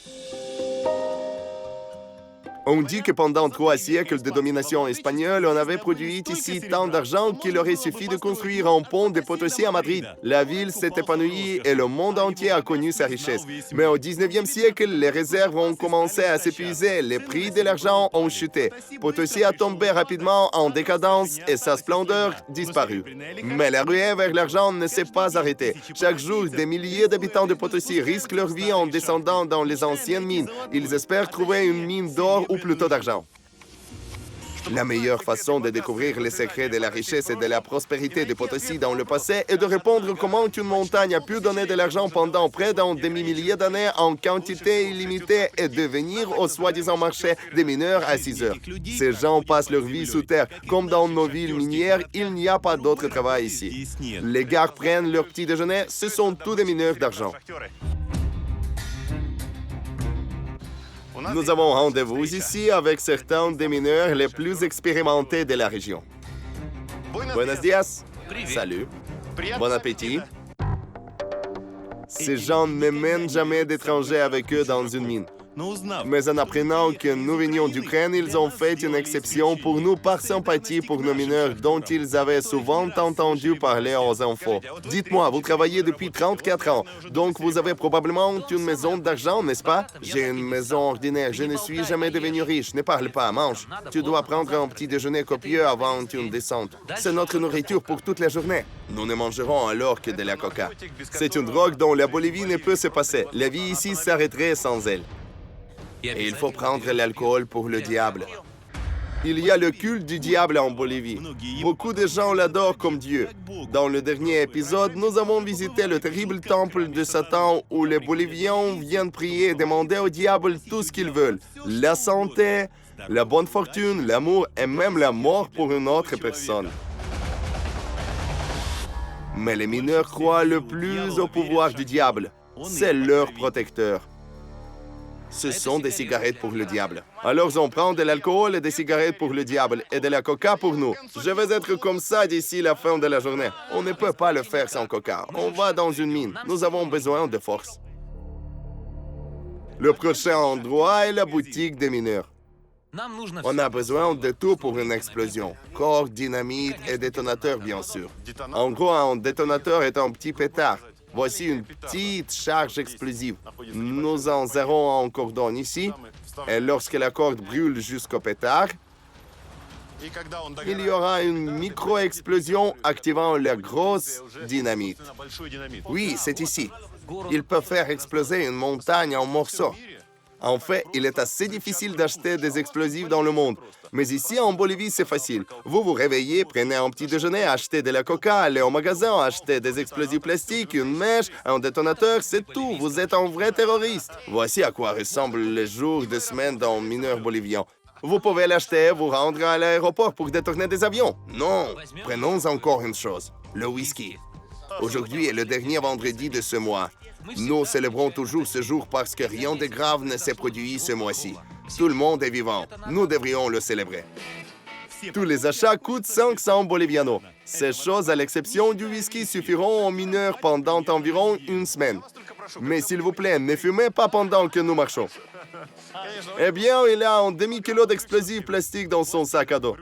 On dit que pendant 3 siècles de domination espagnole, on avait produit ici tant d'argent qu'il aurait suffi de construire un pont de Potosí à Madrid. La ville s'est épanouie et le monde entier a connu sa richesse. Mais au 19e siècle, les réserves ont commencé à s'épuiser, les prix de l'argent ont chuté. Potosí a tombé rapidement en décadence et sa splendeur disparut. Mais la ruée vers l'argent ne s'est pas arrêtée. Chaque jour, des milliers d'habitants de Potosí risquent leur vie en descendant dans les anciennes mines. Ils espèrent trouver une mine d'or ou plutôt d'argent. La meilleure façon de découvrir les secrets de la richesse et de la prospérité de Potosí dans le passé est de répondre comment une montagne a pu donner de l'argent pendant près d'un demi-millier d'années en quantité illimitée et devenir au soi-disant marché des mineurs à 6 heures. Ces gens passent leur vie sous terre. Comme dans nos villes minières, il n'y a pas d'autre travail ici. Les gars prennent leur petit déjeuner, ce sont tous des mineurs d'argent. Nous avons rendez-vous ici avec certains des mineurs les plus expérimentés de la région. Buenos días. Salut. Bon appétit. Ces gens ne mènent jamais d'étrangers avec eux dans une mine. Mais en apprenant que nous venions d'Ukraine, ils ont fait une exception pour nous par sympathie pour nos mineurs dont ils avaient souvent entendu parler aux infos. Dites-moi, vous travaillez depuis 34 ans, donc vous avez probablement une maison d'argent, n'est-ce pas? J'ai une maison ordinaire, je ne suis jamais devenu riche. Ne parle pas, mange. Tu dois prendre un petit déjeuner copieux avant une descente. C'est notre nourriture pour toute la journée. Nous ne mangerons alors que de la coca. C'est une drogue dont la Bolivie ne peut se passer. La vie ici s'arrêterait sans elle. Et il faut prendre l'alcool pour le diable. Il y a le culte du diable en Bolivie. Beaucoup de gens l'adorent comme Dieu. Dans le dernier épisode, nous avons visité le terrible temple de Satan où les Boliviens viennent prier et demander au diable tout ce qu'ils veulent. La santé, la bonne fortune, l'amour et même la mort pour une autre personne. Mais les mineurs croient le plus au pouvoir du diable. C'est leur protecteur. Ce sont des cigarettes pour le diable. Alors on prend de l'alcool et des cigarettes pour le diable et de la coca pour nous. Je vais être comme ça d'ici la fin de la journée. On ne peut pas le faire sans coca. On va dans une mine. Nous avons besoin de force. Le prochain endroit est la boutique des mineurs. On a besoin de tout pour une explosion. Corps, dynamite et détonateur, bien sûr. En gros, un détonateur est un petit pétard. Voici une petite charge explosive. Nous en serrons un cordon ici, et lorsque la corde brûle jusqu'au pétard, il y aura une micro-explosion activant la grosse dynamite. Oui, c'est ici. Il peut faire exploser une montagne en morceaux. En fait, il est assez difficile d'acheter des explosifs dans le monde. Mais ici, en Bolivie, c'est facile. Vous vous réveillez, prenez un petit déjeuner, achetez de la coca, allez au magasin, achetez des explosifs plastiques, une mèche, un détonateur, c'est tout. Vous êtes un vrai terroriste. Voici à quoi ressemblent les jours de semaine d'un mineur bolivien. Vous pouvez l'acheter, vous rendre à l'aéroport pour détourner des avions. Non, prenons encore une chose, le whisky. Aujourd'hui est le dernier vendredi de ce mois. Nous célébrons toujours ce jour parce que rien de grave ne s'est produit ce mois-ci. Tout le monde est vivant. Nous devrions le célébrer. Tous les achats coûtent 500 bolivianos. Ces choses, à l'exception du whisky, suffiront aux mineurs pendant environ une semaine. Mais s'il vous plaît, ne fumez pas pendant que nous marchons. Eh bien, il a un demi-kilo d'explosifs plastiques dans son sac à dos.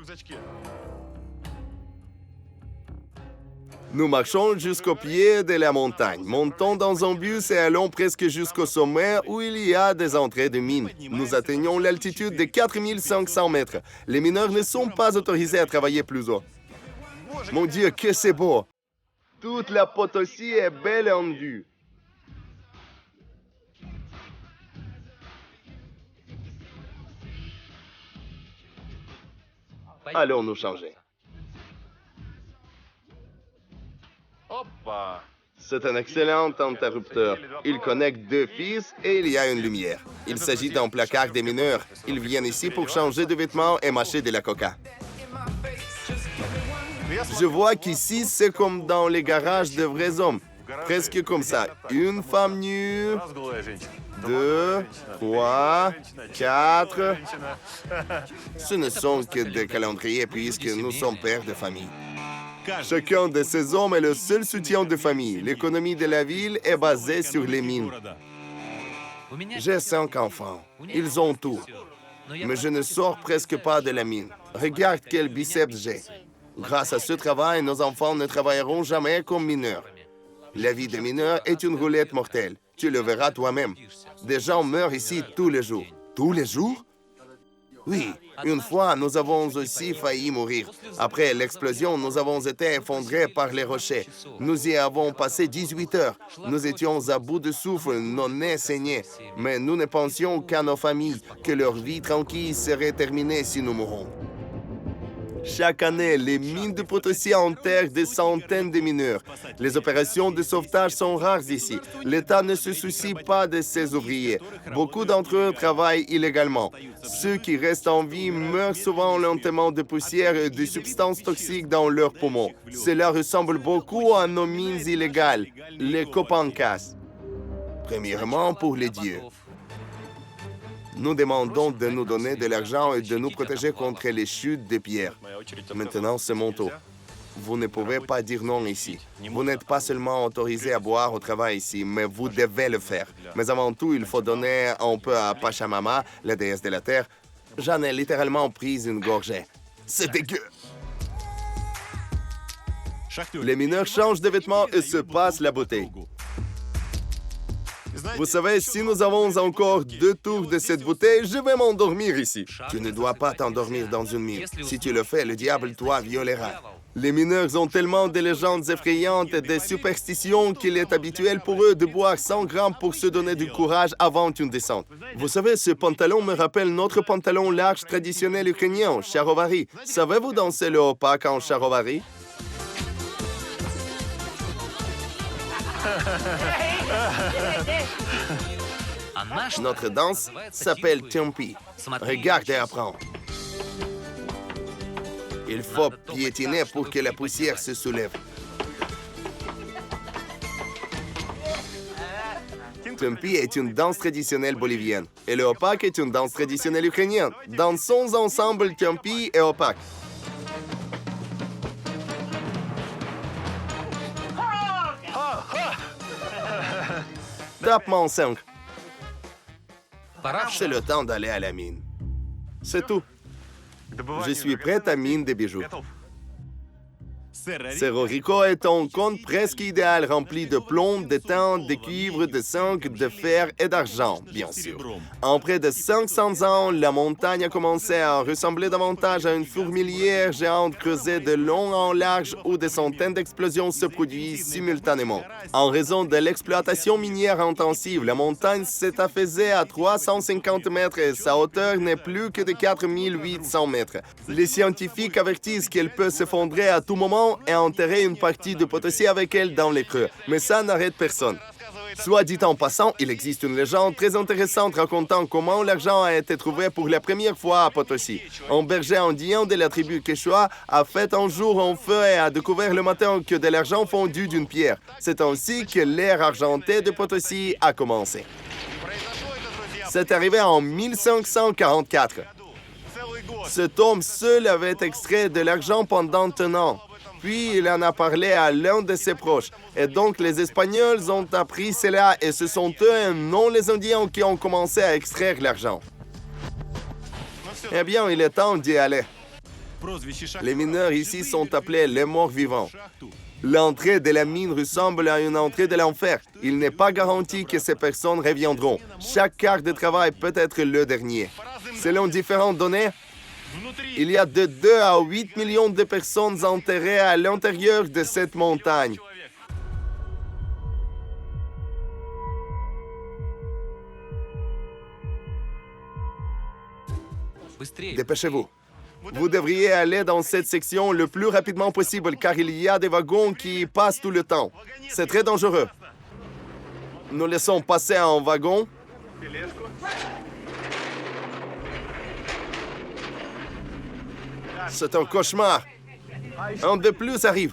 Nous marchons jusqu'au pied de la montagne, montons dans un bus et allons presque jusqu'au sommet où il y a des entrées de mines. Nous atteignons l'altitude de 4500 mètres. Les mineurs ne sont pas autorisés à travailler plus haut. Mon Dieu, que c'est beau! Toute la Potosí est belle en vue. Allons nous changer. C'est un excellent interrupteur. Il connecte deux fils et il y a une lumière. Il s'agit d'un placard des mineurs. Ils viennent ici pour changer de vêtements et mâcher de la coca. Je vois qu'ici, c'est comme dans les garages de vrais hommes. Presque comme ça. Une femme nue, 2, 3, 4. Ce ne sont que des calendriers puisque nous sommes pères de famille. Chacun de ces hommes est le seul soutien de famille. L'économie de la ville est basée sur les mines. J'ai 5 enfants. Ils ont tout. Mais je ne sors presque pas de la mine. Regarde quel biceps j'ai. Grâce à ce travail, nos enfants ne travailleront jamais comme mineurs. La vie de mineur est une roulette mortelle. Tu le verras toi-même. Des gens meurent ici tous les jours. Tous les jours? Oui, une fois, nous avons aussi failli mourir. Après l'explosion, nous avons été effondrés par les rochers. Nous y avons passé 18 heures. Nous étions à bout de souffle, nos nez saignaient. Mais nous ne pensions qu'à nos familles, que leur vie tranquille serait terminée si nous mourons. Chaque année, les mines de Potosí enterrent des centaines de mineurs. Les opérations de sauvetage sont rares ici. L'État ne se soucie pas de ses ouvriers. Beaucoup d'entre eux travaillent illégalement. Ceux qui restent en vie meurent souvent lentement de poussière et de substances toxiques dans leurs poumons. Cela ressemble beaucoup à nos mines illégales, les Copancas. Premièrement, pour les dieux. Nous demandons de nous donner de l'argent et de nous protéger contre les chutes de pierres. Maintenant, c'est mon tour. Vous ne pouvez pas dire non ici. Vous n'êtes pas seulement autorisé à boire au travail ici, mais vous devez le faire. Mais avant tout, il faut donner un peu à Pachamama, la déesse de la terre. J'en ai littéralement pris une gorgée. C'est dégueu! Les mineurs changent de vêtements et se passent la bouteille. Vous savez, si nous avons encore 2 tours de cette bouteille, je vais m'endormir ici. Tu ne dois pas t'endormir dans une mine. Si tu le fais, le diable toi violera. Les mineurs ont tellement de légendes effrayantes et de superstitions qu'il est habituel pour eux de boire 100 grammes pour se donner du courage avant une descente. Vous savez, ce pantalon me rappelle notre pantalon large traditionnel ukrainien, charovari. Savez-vous danser le opak en charovari? Notre danse s'appelle Tiompi. Regarde et apprends. Il faut piétiner pour que la poussière se soulève. Tumpi est une danse traditionnelle bolivienne et le opak est une danse traditionnelle ukrainienne. Dans son ensemble, Tumpi est opak. Tapement 5. C'est le temps d'aller à la mine. C'est tout. Je suis prêt à mine des bijoux. Cerro Rico est un cône presque idéal rempli de plomb, d'étain, de cuivre, de zinc, de fer et d'argent, bien sûr. En près de 500 ans, la montagne a commencé à ressembler davantage à une fourmilière géante creusée de long en large où des centaines d'explosions se produisent simultanément. En raison de l'exploitation minière intensive, la montagne s'est affaissée à 350 mètres et sa hauteur n'est plus que de 4800 mètres. Les scientifiques avertissent qu'elle peut s'effondrer à tout moment et enterrer une partie de Potosi avec elle dans les creux. Mais ça n'arrête personne. Soit dit en passant, il existe une légende très intéressante racontant comment l'argent a été trouvé pour la première fois à Potosi. Un berger indien de la tribu Quechua a fait un jour un feu et a découvert le matin que de l'argent fondu d'une pierre. C'est ainsi que l'ère argentée de Potosi a commencé. C'est arrivé en 1544. Cet homme seul avait extrait de l'argent pendant un an. Puis il en a parlé à l'un de ses proches. Et donc les Espagnols ont appris cela et ce sont eux et non les Indiens qui ont commencé à extraire l'argent. Eh bien, il est temps d'y aller. Les mineurs ici sont appelés les morts vivants. L'entrée de la mine ressemble à une entrée de l'enfer. Il n'est pas garanti que ces personnes reviendront. Chaque quart de travail peut être le dernier. Selon différentes données, il y a de 2 à 8 millions de personnes enterrées à l'intérieur de cette montagne. Dépêchez-vous. Vous devriez aller dans cette section le plus rapidement possible car il y a des wagons qui passent tout le temps. C'est très dangereux. Nous laissons passer un wagon. C'est un cauchemar. Un de plus arrive.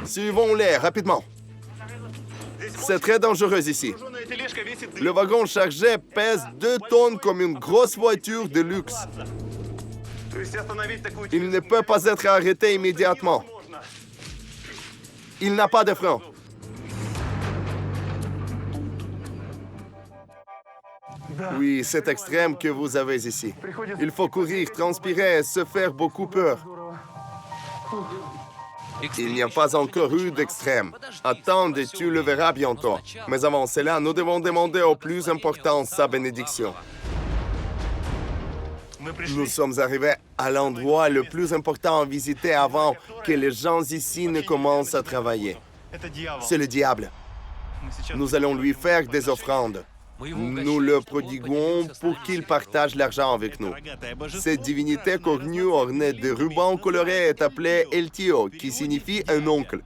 Suivons-les rapidement. C'est très dangereux ici. Le wagon chargé pèse 2 tonnes comme une grosse voiture de luxe. Il ne peut pas être arrêté immédiatement. Il n'a pas de frein. Oui, c'est extrême que vous avez ici. Il faut courir, transpirer et se faire beaucoup peur. Il n'y a pas encore eu d'extrême. Attends, tu le verras bientôt. Mais avant cela, nous devons demander au plus important sa bénédiction. Nous sommes arrivés à l'endroit le plus important à visiter avant que les gens ici ne commencent à travailler. C'est le diable. Nous allons lui faire des offrandes. Nous le prodiguons pour qu'il partage l'argent avec nous. Cette divinité cornue ornée de rubans colorés est appelée El Tío, qui signifie un oncle.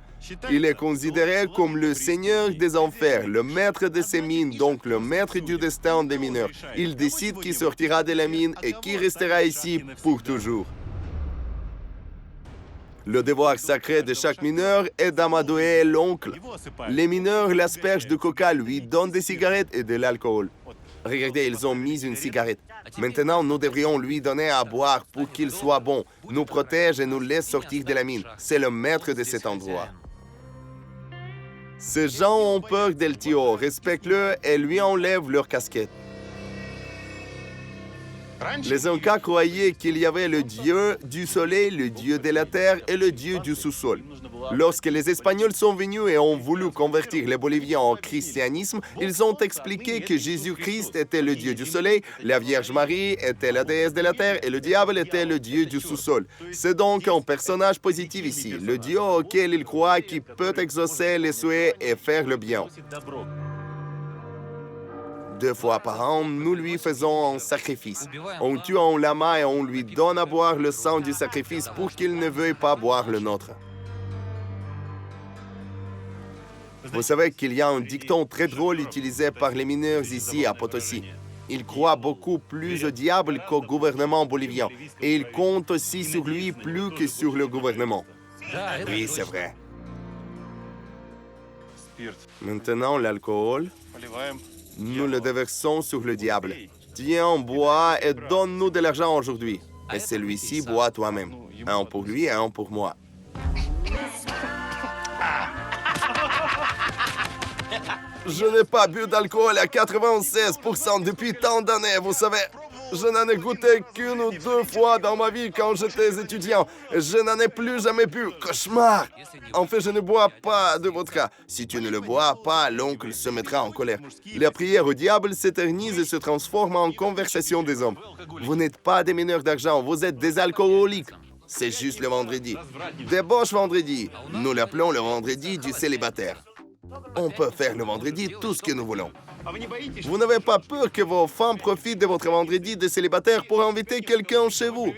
Il est considéré comme le seigneur des enfers, le maître de ces mines, donc le maître du destin des mineurs. Il décide qui sortira de la mine et qui restera ici pour toujours. Le devoir sacré de chaque mineur est d'amadouer l'oncle. Les mineurs l'aspergent de coca, lui donnent des cigarettes et de l'alcool. Regardez, ils ont mis une cigarette. Maintenant, nous devrions lui donner à boire pour qu'il soit bon, nous protège et nous laisse sortir de la mine. C'est le maître de cet endroit. Ces gens ont peur d'El Tío, respectent-le et lui enlèvent leur casquette. Les Incas croyaient qu'il y avait le dieu du soleil, le dieu de la terre et le dieu du sous-sol. Lorsque les Espagnols sont venus et ont voulu convertir les Boliviens au christianisme, ils ont expliqué que Jésus-Christ était le dieu du soleil, la Vierge Marie était la déesse de la terre et le diable était le dieu du sous-sol. C'est donc un personnage positif ici, le dieu auquel ils croient qui peut exaucer les souhaits et faire le bien. 2 fois par an, nous lui faisons un sacrifice. On tue un lama et on lui donne à boire le sang du sacrifice pour qu'il ne veuille pas boire le nôtre. Vous savez qu'il y a un dicton très drôle utilisé par les mineurs ici à Potosí. Ils croient beaucoup plus au diable qu'au gouvernement bolivien. Et ils comptent aussi sur lui plus que sur le gouvernement. Oui, c'est vrai. Maintenant, l'alcool, nous le déversons sur le diable. Tiens, bois et donne-nous de l'argent aujourd'hui. Et celui-ci, bois toi-même. Un pour lui et un pour moi. Je n'ai pas bu d'alcool à 96% depuis tant d'années, vous savez. Je n'en ai goûté qu'une ou deux fois dans ma vie quand j'étais étudiant. Je n'en ai plus jamais bu. Cauchemar! En fait, je ne bois pas de vodka. Si tu ne le bois pas, l'oncle se mettra en colère. La prière au diable s'éternise et se transforme en conversation des hommes. Vous n'êtes pas des mineurs d'argent, vous êtes des alcooliques. C'est juste le vendredi. Débauche vendredi. Nous l'appelons le vendredi du célibataire. On peut faire le vendredi tout ce que nous voulons. Vous n'avez pas peur que vos femmes profitent de votre vendredi de célibataire pour inviter quelqu'un chez vous?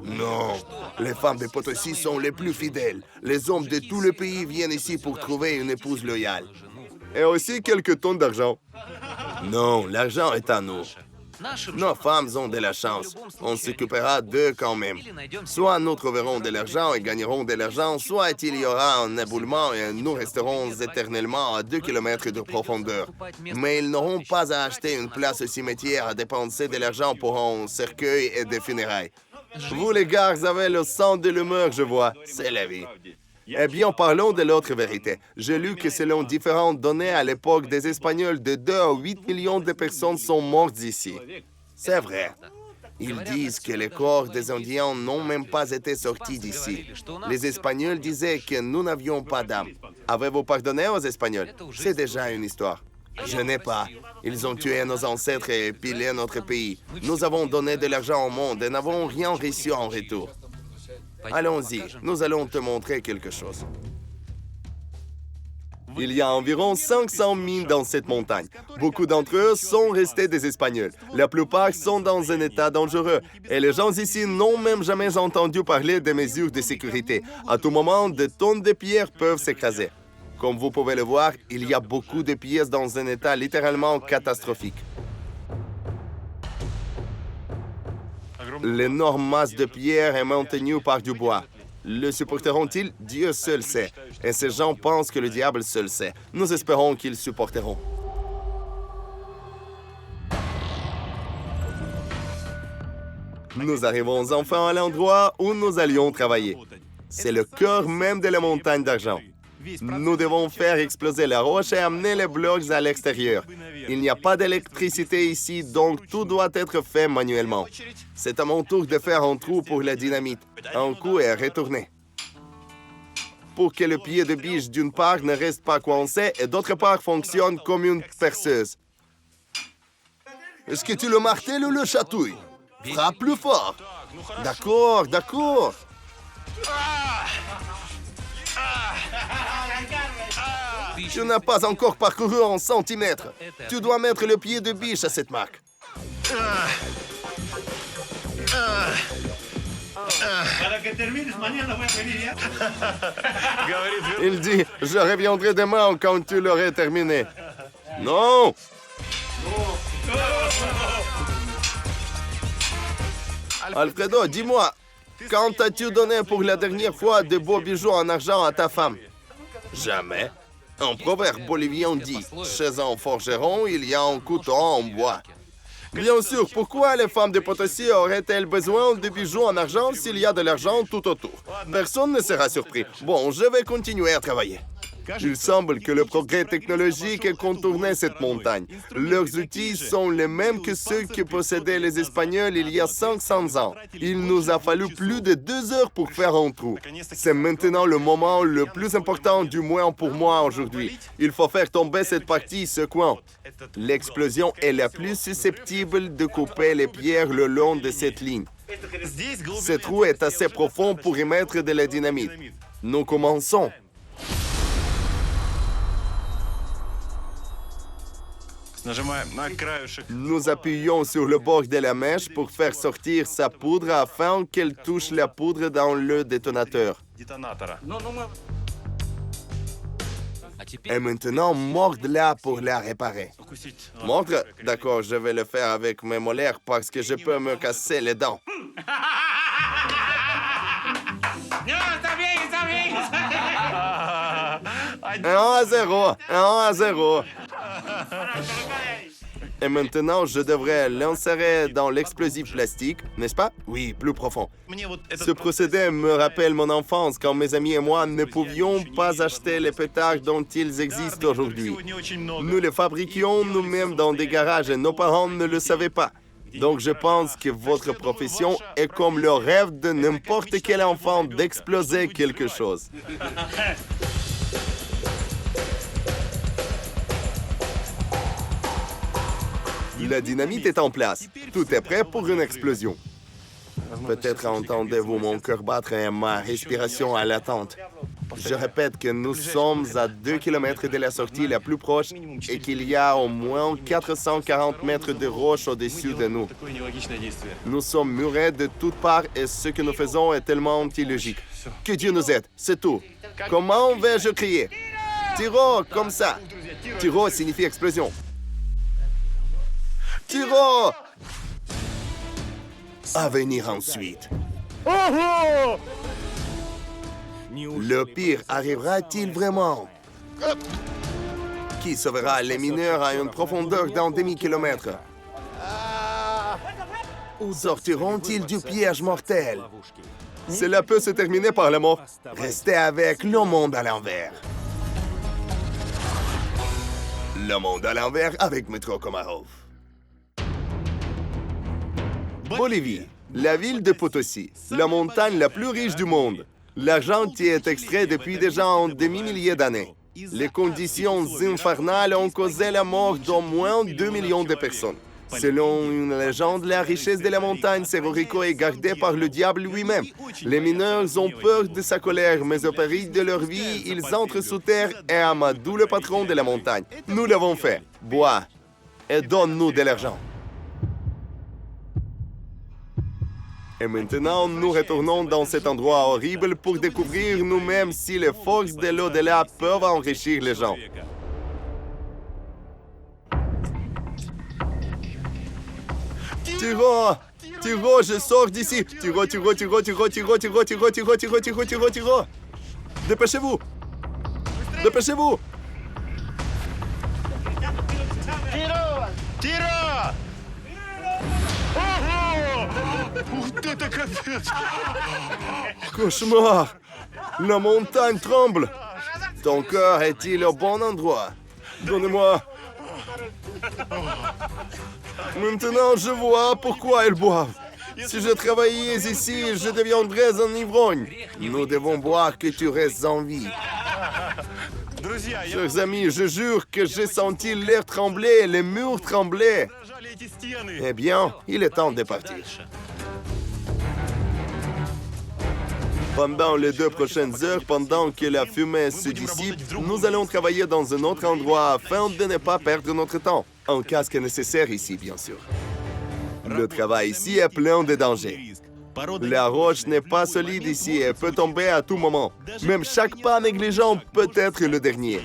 Non, les femmes de Potosí sont les plus fidèles. Les hommes de tout le pays viennent ici pour trouver une épouse loyale. Et aussi quelques tonnes d'argent. Non, l'argent est à nous. Nos femmes ont de la chance. On s'occupera d'eux quand même. Soit nous trouverons de l'argent et gagnerons de l'argent, soit il y aura un éboulement et nous resterons éternellement à 2 km de profondeur. Mais ils n'auront pas à acheter une place au cimetière à dépenser de l'argent pour un cercueil et des funérailles. Vous les gars avez le sang de l'humeur, je vois. C'est la vie. Eh bien, parlons de l'autre vérité. J'ai lu que selon différentes données à l'époque des Espagnols, de 2 à 8 millions de personnes sont mortes ici. C'est vrai. Ils disent que les corps des Indiens n'ont même pas été sortis d'ici. Les Espagnols disaient que nous n'avions pas d'âme. Avez-vous pardonné aux Espagnols? C'est déjà une histoire. Je n'ai pas. Ils ont tué nos ancêtres et pillé notre pays. Nous avons donné de l'argent au monde et n'avons rien reçu en retour. Allons-y, nous allons te montrer quelque chose. Il y a environ 500 mines dans cette montagne. Beaucoup d'entre eux sont restés des Espagnols. La plupart sont dans un état dangereux. Et les gens ici n'ont même jamais entendu parler des mesures de sécurité. À tout moment, des tonnes de pierres peuvent s'écraser. Comme vous pouvez le voir, il y a beaucoup de pièces dans un état littéralement catastrophique. L'énorme masse de pierre est maintenue par du bois. Le supporteront-ils? Dieu seul sait. Et ces gens pensent que le diable seul sait. Nous espérons qu'ils supporteront. Nous arrivons enfin à l'endroit où nous allions travailler. C'est le cœur même de la montagne d'argent. Nous devons faire exploser la roche et amener les blocs à l'extérieur. Il n'y a pas d'électricité ici, donc tout doit être fait manuellement. C'est à mon tour de faire un trou pour la dynamite. Un coup et retourner. Pour que le pied de biche d'une part ne reste pas coincé et d'autre part fonctionne comme une perceuse. Est-ce que tu le martèles ou le chatouilles? Frappe plus fort. D'accord, d'accord. Tu n'as pas encore parcouru en centimètres. Tu dois mettre le pied de biche à cette marque. Il dit, je reviendrai demain quand tu l'aurais terminé. Non! Alfredo, dis-moi, quand as-tu donné pour la dernière fois de beaux bijoux en argent à ta femme? Jamais. Un proverbe bolivien dit, chez un forgeron, il y a un couteau en bois. Bien sûr, pourquoi les femmes de Potosí auraient-elles besoin de bijoux en argent s'il y a de l'argent tout autour? Personne ne sera surpris. Bon, je vais continuer à travailler. Il semble que le progrès technologique ait contourné cette montagne. Leurs outils sont les mêmes que ceux que possédaient les Espagnols il y a 500 ans. Il nous a fallu plus de 2 heures pour faire un trou. C'est maintenant le moment le plus important, du moins pour moi aujourd'hui. Il faut faire tomber cette partie, ce coin. L'explosion est la plus susceptible de couper les pierres le long de cette ligne. Ce trou est assez profond pour y mettre de la dynamite. Nous commençons. Nous appuyons sur le bord de la mèche pour faire sortir sa poudre afin qu'elle touche la poudre dans le détonateur. Et maintenant, morde-la pour la réparer. Montre? D'accord, je vais le faire avec mes molaires parce que je peux me casser les dents. 1-0, 1-0. Et maintenant, je devrais l'insérer dans l'explosif plastique, n'est-ce pas? Oui, plus profond. Ce procédé me rappelle mon enfance quand mes amis et moi ne pouvions pas acheter les pétards dont ils existent aujourd'hui. Nous les fabriquions nous-mêmes dans des garages et nos parents ne le savaient pas. Donc je pense que votre profession est comme le rêve de n'importe quel enfant d'exploser quelque chose. La dynamite est en place. Tout est prêt pour une explosion. Peut-être entendez-vous mon cœur battre et ma respiration à l'attente. Je répète que nous sommes à 2 km de la sortie la plus proche et qu'il y a au moins 440 mètres de roche au-dessus de nous. Nous sommes murés de toutes parts et ce que nous faisons est tellement illogique. Que Dieu nous aide, c'est tout. Comment vais-je crier? Tiro, comme ça. Tiro signifie explosion. Tiro! À venir ensuite. Le pire arrivera-t-il vraiment? Qui sauvera les mineurs à une profondeur d'un demi-kilomètre? Sortiront-ils du piège mortel? Cela peut se terminer par la mort. Restez avec le monde à l'envers. Le monde à l'envers avec Metro Komarov. Bolivie, la ville de Potosi, la montagne la plus riche du monde. L'argent y est extrait depuis déjà un demi-millier d'années. Les conditions infernales ont causé la mort d'au moins 2 millions de personnes. Selon une légende, la richesse de la montagne Cerro Rico est gardée par le diable lui-même. Les mineurs ont peur de sa colère, mais au péril de leur vie, ils entrent sous terre et amadouent le patron de la montagne. Nous l'avons fait. Bois et donne-nous de l'argent. Et maintenant, nous retournons dans cet endroit horrible pour découvrir nous-mêmes si les forces de l'au-delà peuvent enrichir les gens. Tiro! Tiro, je sors d'ici! Tiro, Tiro, Tiro, Tiro, Tiro, Tiro, Tiro, Tiro, Tiro, Tiro, Tiro, Tiro! Dépêchez-vous! Dépêchez-vous! Tiro! Tiro! Cauchemar! La montagne tremble! Ton cœur est-il au bon endroit? Donnez-moi... Maintenant, je vois pourquoi ils boivent. Si je travaillais ici, je deviendrais un ivrogne. Nous devons boire que tu restes en vie. Chers amis, je jure que j'ai senti l'air trembler, les murs trembler. Eh bien, il est temps de partir. Pendant les 2 prochaines heures, pendant que la fumée se dissipe, nous allons travailler dans un autre endroit afin de ne pas perdre notre temps. Un casque est nécessaire ici, bien sûr. Le travail ici est plein de dangers. La roche n'est pas solide ici et peut tomber à tout moment. Même chaque pas négligent peut être le dernier.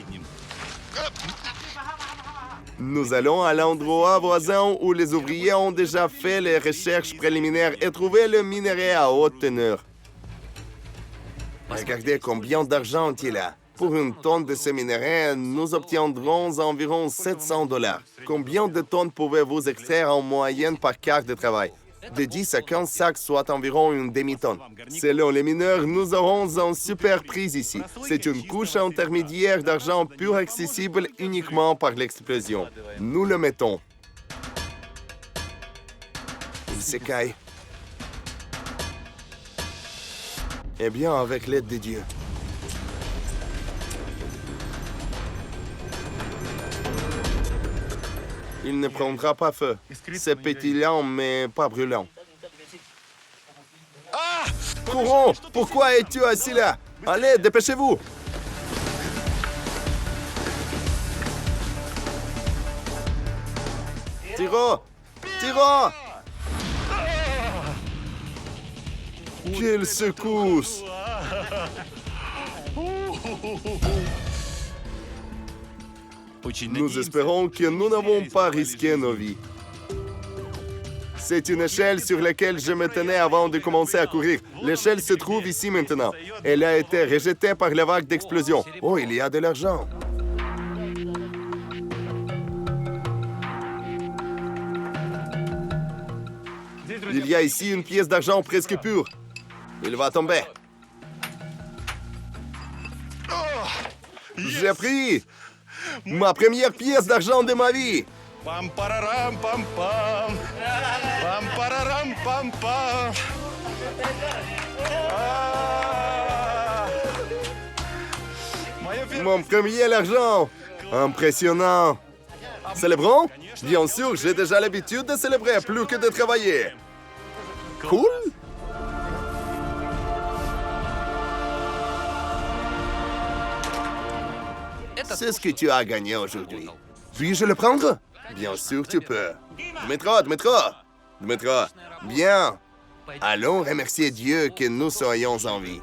Nous allons à l'endroit voisin où les ouvriers ont déjà fait les recherches préliminaires et trouvé le minerai à haute teneur. Regardez combien d'argent il a. Pour une tonne de ce minerai, nous obtiendrons environ 700 $. Combien de tonnes pouvez-vous extraire en moyenne par quart de travail? De 10 à 15 sacs, soit environ une demi-tonne. Selon les mineurs, nous aurons un super prix ici. C'est une couche intermédiaire d'argent pur accessible uniquement par l'explosion. Nous le mettons. Il s'écaille. Eh bien, avec l'aide de Dieu. Il ne prendra pas feu. C'est pétillant, mais pas brûlant. Courons! Pourquoi es-tu assis là? Allez, dépêchez-vous! Tiro! Tiro! Quelle secousse! Nous espérons que nous n'avons pas risqué nos vies. C'est une échelle sur laquelle je me tenais avant de commencer à courir. L'échelle se trouve ici maintenant. Elle a été rejetée par la vague d'explosion. Oh, il y a de l'argent. Il y a ici une pièce d'argent presque pure. Il va tomber. J'ai pris ma première pièce d'argent de ma vie. Pam pararam pam pam. Pam pararam pam pam. Ah. Mon premier argent. Impressionnant. Célébrons? Bien sûr, j'ai déjà l'habitude de célébrer plus que de travailler. Cool? C'est ce que tu as gagné aujourd'hui. Puis-je le prendre? Bien sûr, tu peux. Dmitro. Bien. Allons remercier Dieu que nous soyons en vie.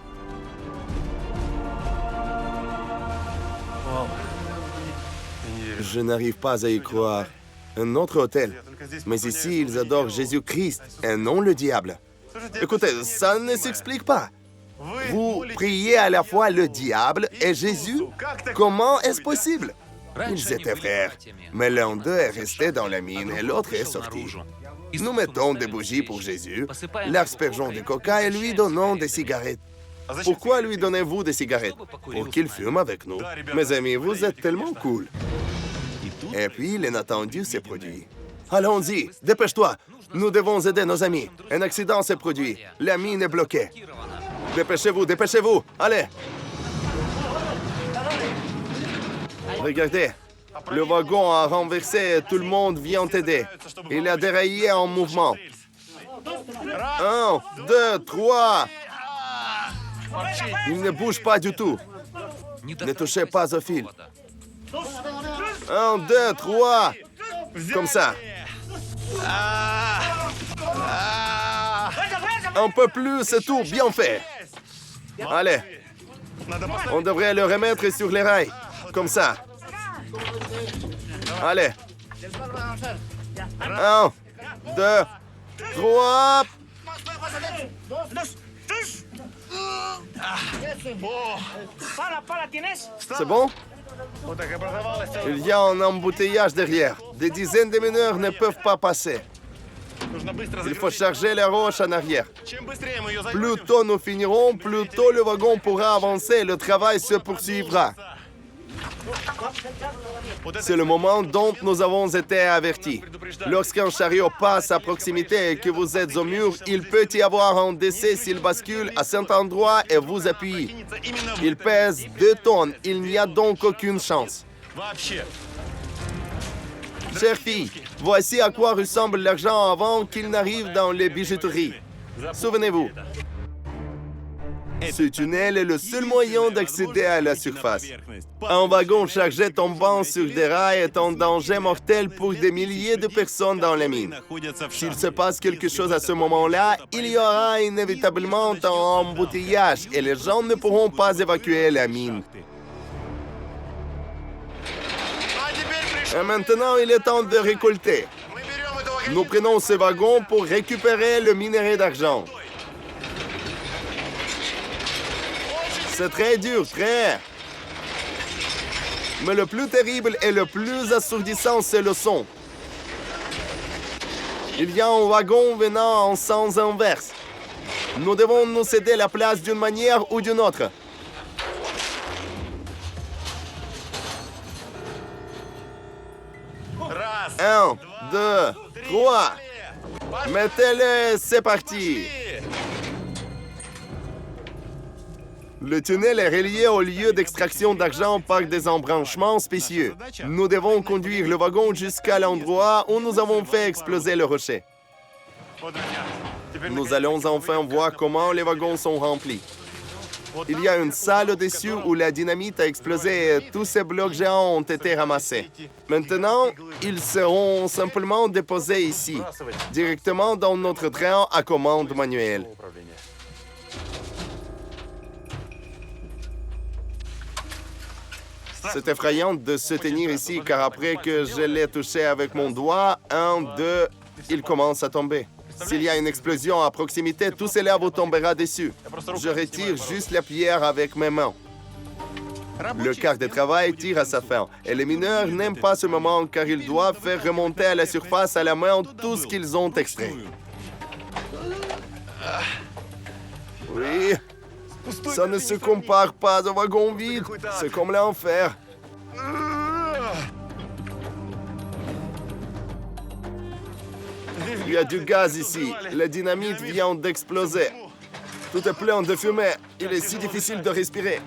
Je n'arrive pas à y croire. Un autre hôtel. Mais ici, ils adorent Jésus-Christ et non le diable. Écoutez, ça ne s'explique pas. Vous priez à la fois le diable et Jésus? Comment est-ce possible? Ils étaient frères, mais l'un d'eux est resté dans la mine et l'autre est sorti. Nous mettons des bougies pour Jésus, l'aspergeons de coca et lui donnons des cigarettes. Pourquoi lui donnez-vous des cigarettes? Pour qu'il fume avec nous. Mes amis, vous êtes tellement cool. Et puis, l'inattendu s'est produit. Allons-y, dépêche-toi. Nous devons aider nos amis. Un accident s'est produit. La mine est bloquée. Dépêchez-vous. Allez. Regardez. Le wagon a renversé et tout le monde vient t'aider. Il a déraillé en mouvement. 1, 2, 3. Il ne bouge pas du tout. Ne touchez pas au fil. 1, 2, 3. Comme ça. Un peu plus, c'est tout. Bien fait. Allez. On devrait le remettre sur les rails. Comme ça. Allez. 1, 2, 3. C'est bon? Il y a un embouteillage derrière. Des dizaines de mineurs ne peuvent pas passer. Il faut charger la roche en arrière. Plus tôt nous finirons, plus tôt le wagon pourra avancer et le travail se poursuivra. C'est le moment dont nous avons été avertis. Lorsqu'un chariot passe à proximité et que vous êtes au mur, il peut y avoir un décès s'il bascule à cet endroit et vous appuie. Il pèse 2 tonnes. Il n'y a donc aucune chance. Chère fille, voici à quoi ressemble l'argent avant qu'il n'arrive dans les bijouteries. Souvenez-vous. Ce tunnel est le seul moyen d'accéder à la surface. Un wagon chargé tombant sur des rails est un danger mortel pour des milliers de personnes dans la mine. S'il se passe quelque chose à ce moment-là, il y aura inévitablement un embouteillage et les gens ne pourront pas évacuer la mine. Et maintenant, il est temps de récolter. Nous prenons ce wagon pour récupérer le minerai d'argent. C'est très dur, très. Mais le plus terrible et le plus assourdissant, c'est le son. Il y a un wagon venant en sens inverse. Nous devons nous céder la place d'une manière ou d'une autre. Un, 2, 3. Mettez-les, c'est parti. Le tunnel est relié au lieu d'extraction d'argent par des embranchements spécieux. Nous devons conduire le wagon jusqu'à l'endroit où nous avons fait exploser le rocher. Nous allons enfin voir comment les wagons sont remplis. Il y a une salle au-dessus où la dynamite a explosé et tous ces blocs géants ont été ramassés. Maintenant, ils seront simplement déposés ici, directement dans notre train à commande manuelle. C'est effrayant de se tenir ici, car après que je l'ai touché avec mon doigt, 1, 2, il commence à tomber. S'il y a une explosion à proximité, tout cela vous tombera dessus. Je retire juste la pierre avec mes mains. Le quart de travail tire à sa fin, et les mineurs n'aiment pas ce moment car ils doivent faire remonter à la surface à la main tout ce qu'ils ont extrait. Oui, ça ne se compare pas au wagon vide, c'est comme l'enfer. Il y a du gaz ici, la dynamite vient d'exploser. Tout est plein de fumée, il est si difficile de respirer.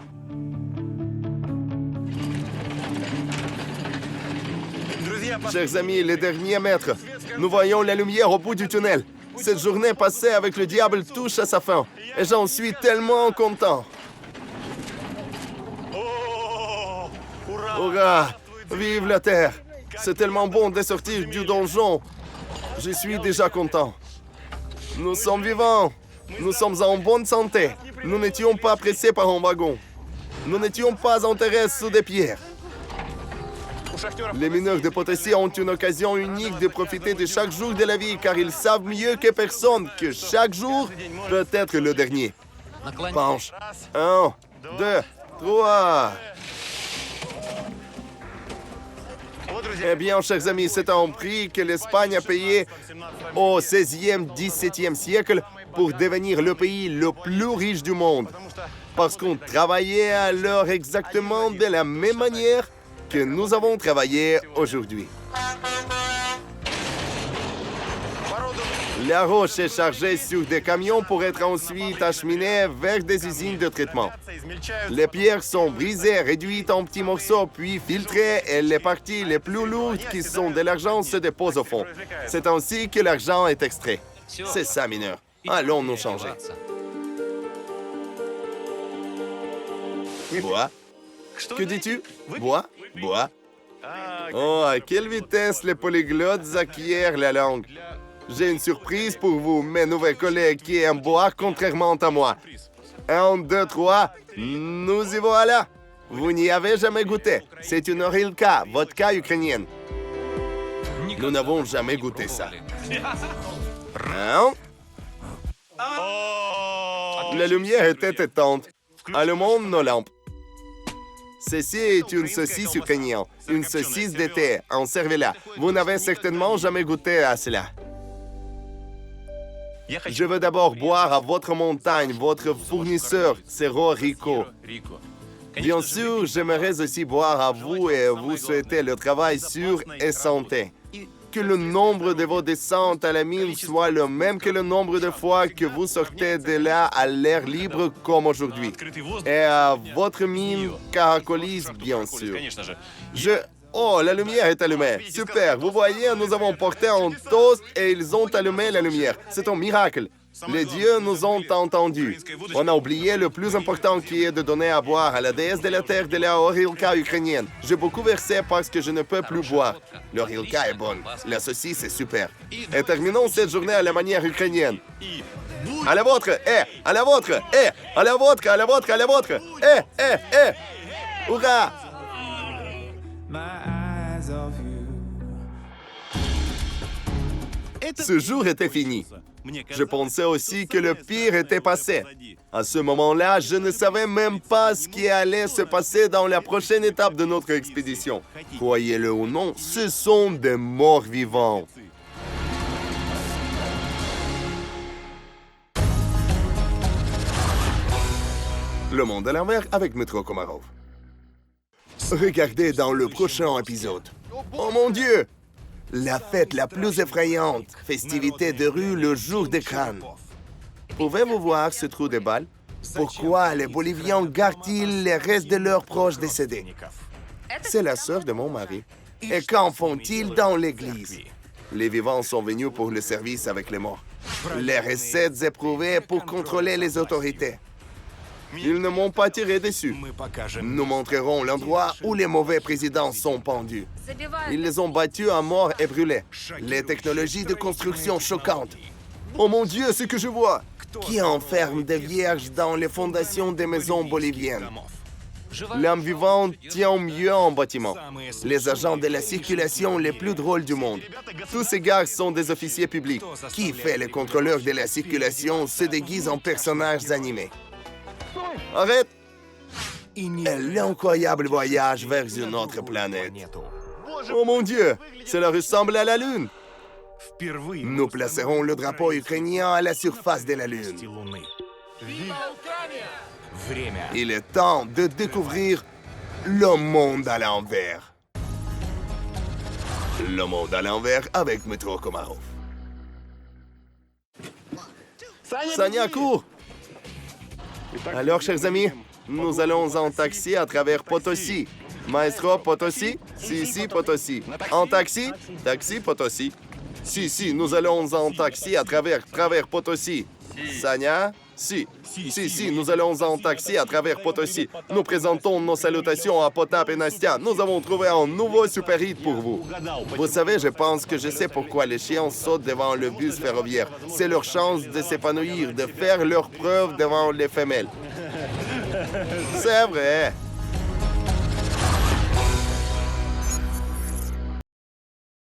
Chers amis, les derniers mètres, nous voyons la lumière au bout du tunnel. Cette journée passée avec le diable touche à sa fin, et j'en suis tellement content. Hurrah! Vive la Terre! C'est tellement bon de sortir du donjon. Je suis déjà content. Nous sommes vivants. Nous sommes en bonne santé. Nous n'étions pas pressés par un wagon. Nous n'étions pas enterrés sous des pierres. Les mineurs de Potosí ont une occasion unique de profiter de chaque jour de la vie, car ils savent mieux que personne que chaque jour peut être le dernier. Penche. 1, 2, 3. Eh bien, chers amis, c'est un prix que l'Espagne a payé au XVIe, XVIIe siècle pour devenir le pays le plus riche du monde. Parce qu'on travaillait alors exactement de la même manière que nous avons travaillé aujourd'hui. La roche est chargée sur des camions pour être ensuite acheminée vers des usines de traitement. Les pierres sont brisées, réduites en petits morceaux, puis filtrées, et les parties les plus lourdes qui sont de l'argent se déposent au fond. C'est ainsi que l'argent est extrait. C'est ça, mineur. Allons nous changer. Bois. Que dis-tu? Bois? Bois. Oh, à quelle vitesse les polyglottes acquièrent la langue. J'ai une surprise pour vous, mes nouveaux collègues qui aiment boire contrairement à moi. 1, 2, 3, nous y voilà. Vous n'y avez jamais goûté. C'est une Orilka, vodka ukrainienne. Nous n'avons jamais goûté ça. Hein? La lumière était éteinte. Allumons nos lampes. Ceci est une saucisse ukrainienne, une saucisse d'été, en cervelas. Vous n'avez certainement jamais goûté à cela. Je veux d'abord boire à votre montagne, votre fournisseur, Cerro Rico. Bien sûr, j'aimerais aussi boire à vous et vous souhaiter le travail sûr et santé. Que le nombre de vos descentes à la mine soit le même que le nombre de fois que vous sortez de là à l'air libre comme aujourd'hui. Et à votre mine caracolise, bien sûr. Oh, la lumière est allumée. Super. Vous voyez, nous avons porté un toast et ils ont allumé la lumière. C'est un miracle. Les dieux nous ont entendus. On a oublié le plus important qui est de donner à boire à la déesse de la terre de la Orilka ukrainienne. J'ai beaucoup versé parce que je ne peux plus boire. L'Orilka est bonne. La saucisse est super. Et terminons cette journée à la manière ukrainienne. À la vôtre, à la vôtre, à la vôtre, à la vôtre, à la vôtre, Hurrah! Ce jour était fini. Je pensais aussi que le pire était passé. À ce moment-là, je ne savais même pas ce qui allait se passer dans la prochaine étape de notre expédition. Croyez-le ou non, ce sont des morts vivants. Le monde à l'envers avec Metro Komarov. Regardez dans le prochain épisode. Oh mon Dieu! La fête la plus effrayante, festivité de rue le jour des crânes. Pouvez-vous voir ce trou de balle? Pourquoi les Boliviens gardent-ils les restes de leurs proches décédés? C'est la sœur de mon mari. Et qu'en font-ils dans l'église? Les vivants sont venus pour le service avec les morts. Les recettes éprouvées pour contrôler les autorités. Ils ne m'ont pas tiré dessus. Nous montrerons l'endroit où les mauvais présidents sont pendus. Ils les ont battus à mort et brûlés. Les technologies de construction choquantes. Oh mon Dieu, ce que je vois! Qui enferme des vierges dans les fondations des maisons boliviennes? L'âme vivante tient mieux en bâtiment. Les agents de la circulation les plus drôles du monde. Tous ces gars sont des officiers publics. Qui fait le contrôleur de la circulation se déguise en personnages animés. Arrête! L'incroyable voyage vers une autre planète. Oh mon Dieu, cela ressemble à la Lune. Nous placerons le drapeau ukrainien à la surface de la Lune. Il est temps de découvrir le monde à l'envers. Le monde à l'envers avec Métro Komarov. Sanya, cours! Alors, chers amis, nous allons en taxi à travers Potosí. Maestro, Potosí? Si, Potosí. En taxi? Taxi, Potosí. Si, nous allons en taxi à travers Potosí. Sanya? Si, nous allons en taxi à travers Potosí. Nous présentons nos salutations à Potap et Nastia. Nous avons trouvé un nouveau super hit pour vous. Vous savez, je pense que je sais pourquoi les chiens sautent devant le bus ferroviaire. C'est leur chance de s'épanouir, de faire leurs preuves devant les femelles. C'est vrai.